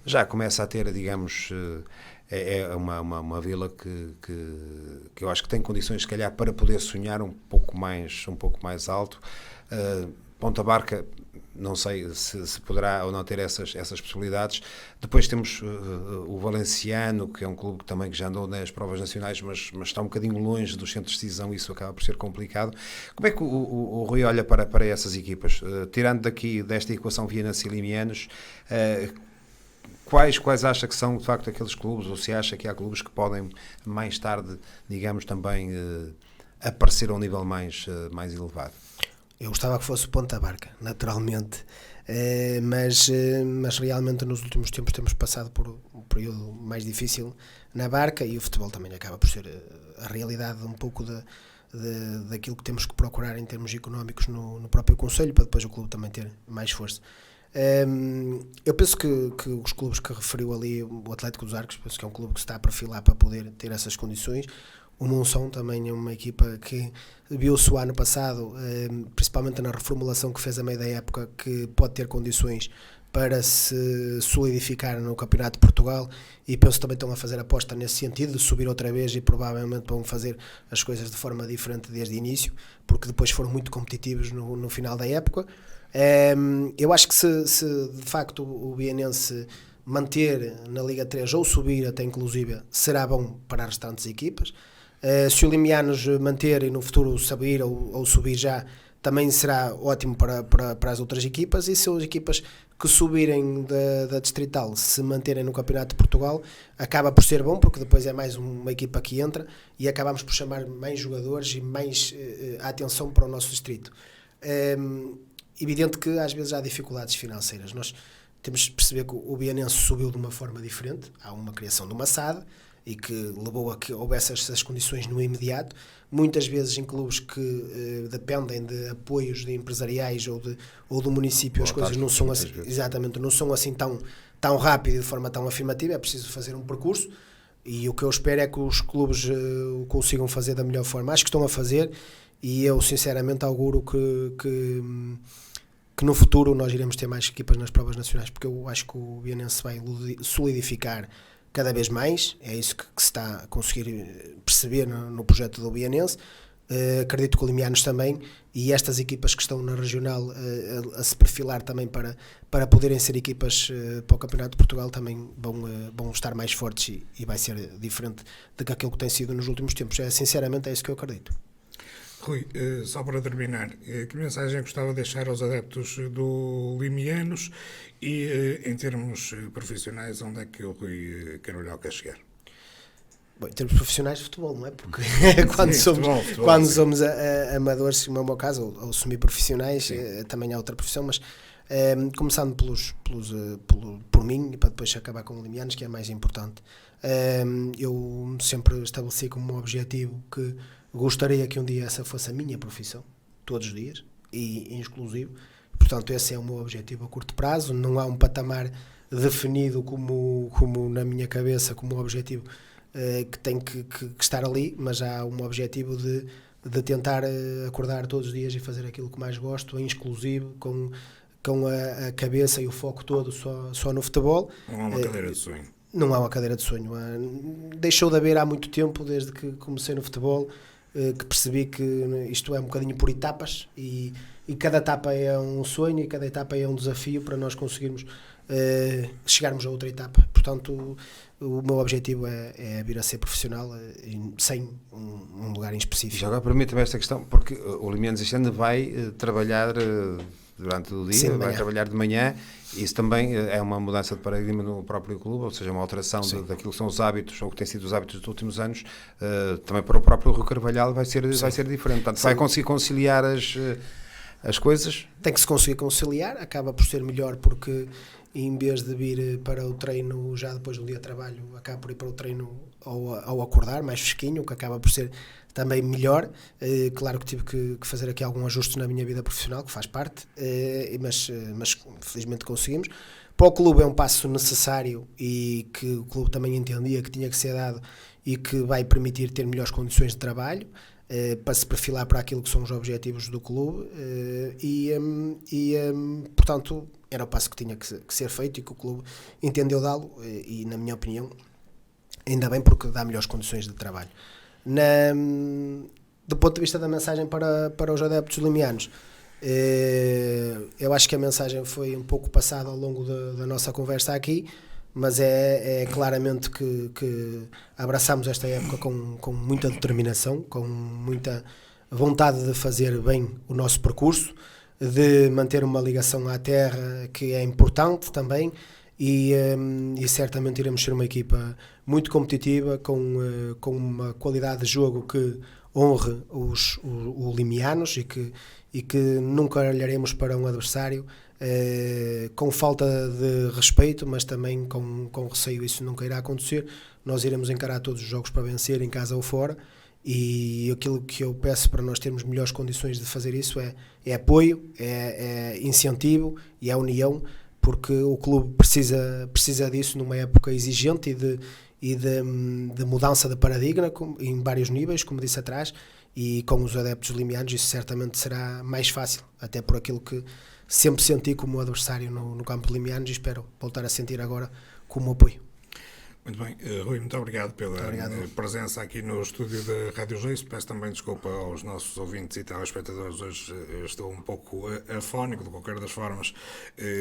já começa a ter, digamos, é uma vila que eu acho que tem condições, se calhar, para poder sonhar um pouco mais alto. Ponta Barca não sei se poderá ou não ter essas possibilidades. Depois temos o Valenciano, que é um clube que também já andou nas provas nacionais, mas está um bocadinho longe dos centros de decisão, e isso acaba por ser complicado. Como é que o Rui olha para essas equipas? Tirando desta equação Vianense e Limianos, quais acha que são de facto aqueles clubes, ou se acha que há clubes que podem mais tarde, digamos, também aparecer a um nível mais elevado? Eu gostava que fosse o Ponta Barca, naturalmente, mas realmente nos últimos tempos temos passado por um período mais difícil na Barca, e o futebol também acaba por ser a realidade um pouco daquilo que temos que procurar em termos económicos no próprio concelho, para depois o clube também ter mais força. Eu penso que os clubes que referiu ali, o Atlético dos Arcos, penso que é um clube que se está a perfilar para poder ter essas condições. O Monção também é uma equipa que viu-se o ano passado, principalmente na reformulação que fez a meio da época, que pode ter condições para se solidificar no Campeonato de Portugal, e penso que também estão a fazer aposta nesse sentido, de subir outra vez, e provavelmente vão fazer as coisas de forma diferente desde o início, porque depois foram muito competitivos no final da época. Eu acho que se de facto o Bienense manter na Liga 3 ou subir até inclusive, será bom para as restantes equipas. Se o Limianos manter e no futuro subir ou subir já, também será ótimo para as outras equipas. E se as equipas que subirem da Distrital se manterem no Campeonato de Portugal, acaba por ser bom, porque depois é mais uma equipa que entra e acabamos por chamar mais jogadores e mais atenção para o nosso distrito. Evidente que às vezes há dificuldades financeiras. Nós temos de perceber que o Bienense subiu de uma forma diferente. Há uma criação de uma SAD e que levou a que houvesse essas condições no imediato. Muitas vezes em clubes que dependem de apoios de empresariais ou do município, as coisas não são assim, exatamente, não são assim tão rápido e de forma tão afirmativa. É preciso fazer um percurso, e o que eu espero é que os clubes o consigam fazer da melhor forma. Acho que estão a fazer, e eu sinceramente auguro que no futuro nós iremos ter mais equipas nas provas nacionais, porque eu acho que o Bienense vai solidificar cada vez mais. É isso que se está a conseguir perceber no projeto do Bienense. Acredito que o Limianos também, e estas equipas que estão na regional a se perfilar também para poderem ser equipas para o Campeonato de Portugal, também vão estar mais fortes, e vai ser diferente do que aquilo que tem sido nos últimos tempos. Sinceramente é isso que eu acredito. Rui, só para terminar, que mensagem gostava de deixar aos adeptos do Limianos e, em termos profissionais, onde é que o Rui Carvalhal quer chegar? Bom, em termos profissionais de futebol, não é? Porque quando somos amadores, como é o meu caso, ou semi-profissionais, também há outra profissão, mas começando por mim, e para depois acabar com o Limianos, que é mais importante. Eu sempre estabeleci como objetivo que gostaria que um dia essa fosse a minha profissão, todos os dias, e em exclusivo. Portanto, esse é o meu objetivo a curto prazo. Não há um patamar definido como na minha cabeça, como objetivo que tem que estar ali, mas há um objetivo de tentar acordar todos os dias e fazer aquilo que mais gosto, em exclusivo, com a cabeça e o foco todo só no futebol. Não há uma cadeira de sonho. Não há uma cadeira de sonho. Deixou de haver há muito tempo, desde que comecei no futebol, que percebi que isto é um bocadinho por etapas, e cada etapa é um sonho, e cada etapa é um desafio para nós conseguirmos chegarmos a outra etapa. Portanto, o meu objetivo é vir a ser profissional, sem um lugar em específico. Já agora permita-me esta questão, porque o Limianos este ano vai trabalhar durante o dia, Sim, vai trabalhar de manhã. Isso também é uma mudança de paradigma no próprio clube, ou seja, uma alteração daquilo que são os hábitos, ou que têm sido os hábitos dos últimos anos. Também para o próprio Rui Carvalhal vai ser diferente. Portanto, vai conseguir conciliar as coisas? Tem que se conseguir conciliar, acaba por ser melhor, porque em vez de vir para o treino já depois do dia de trabalho, acaba por ir para o treino ao acordar, mais fresquinho, o que acaba por ser também melhor. Claro que tive que fazer aqui algum ajuste na minha vida profissional, que faz parte, mas felizmente conseguimos. Para o clube é um passo necessário, e que o clube também entendia que tinha que ser dado, e que vai permitir ter melhores condições de trabalho, para se perfilar para aquilo que são os objetivos do clube, portanto era o passo que tinha que ser feito, e que o clube entendeu dá-lo, e na minha opinião ainda bem, porque dá melhores condições de trabalho. Do ponto de vista da mensagem para os adeptos limianos, Eu acho que a mensagem foi um pouco passada ao longo da nossa conversa aqui, mas é claramente que abraçamos esta época com muita determinação, com muita vontade de fazer bem o nosso percurso, de manter uma ligação à terra que é importante também, e certamente iremos ser uma equipa muito competitiva, com uma qualidade de jogo que honre os limianos e que nunca olharemos para um adversário com falta de respeito, mas também com receio. Isso nunca irá acontecer. Nós iremos encarar todos os jogos para vencer, em casa ou fora, e aquilo que eu peço para nós termos melhores condições de fazer isso é apoio, é incentivo e é união, porque o clube precisa disso numa época exigente e de mudança de paradigma em vários níveis, como disse atrás, e com os adeptos limianos isso certamente será mais fácil, até por aquilo que sempre senti como adversário no campo de limianos, e espero voltar a sentir agora como apoio. Muito bem, Rui, muito obrigado pela presença aqui no estúdio da Rádio Geis. Peço também desculpa aos nossos ouvintes e telespectadores, hoje estou um pouco afónico. De qualquer das formas,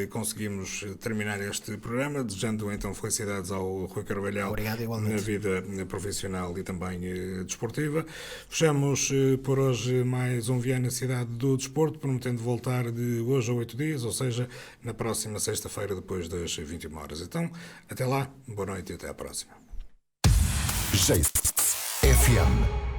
conseguimos terminar este programa, desejando então felicidades ao Rui Carvalhal na vida profissional e também desportiva. Fechamos por hoje mais um Viana Cidade do Desporto, prometendo voltar de hoje a 8 dias, ou seja, na próxima sexta-feira, depois das 21 horas. Então, até lá, boa noite e até à próxima. Geis FM.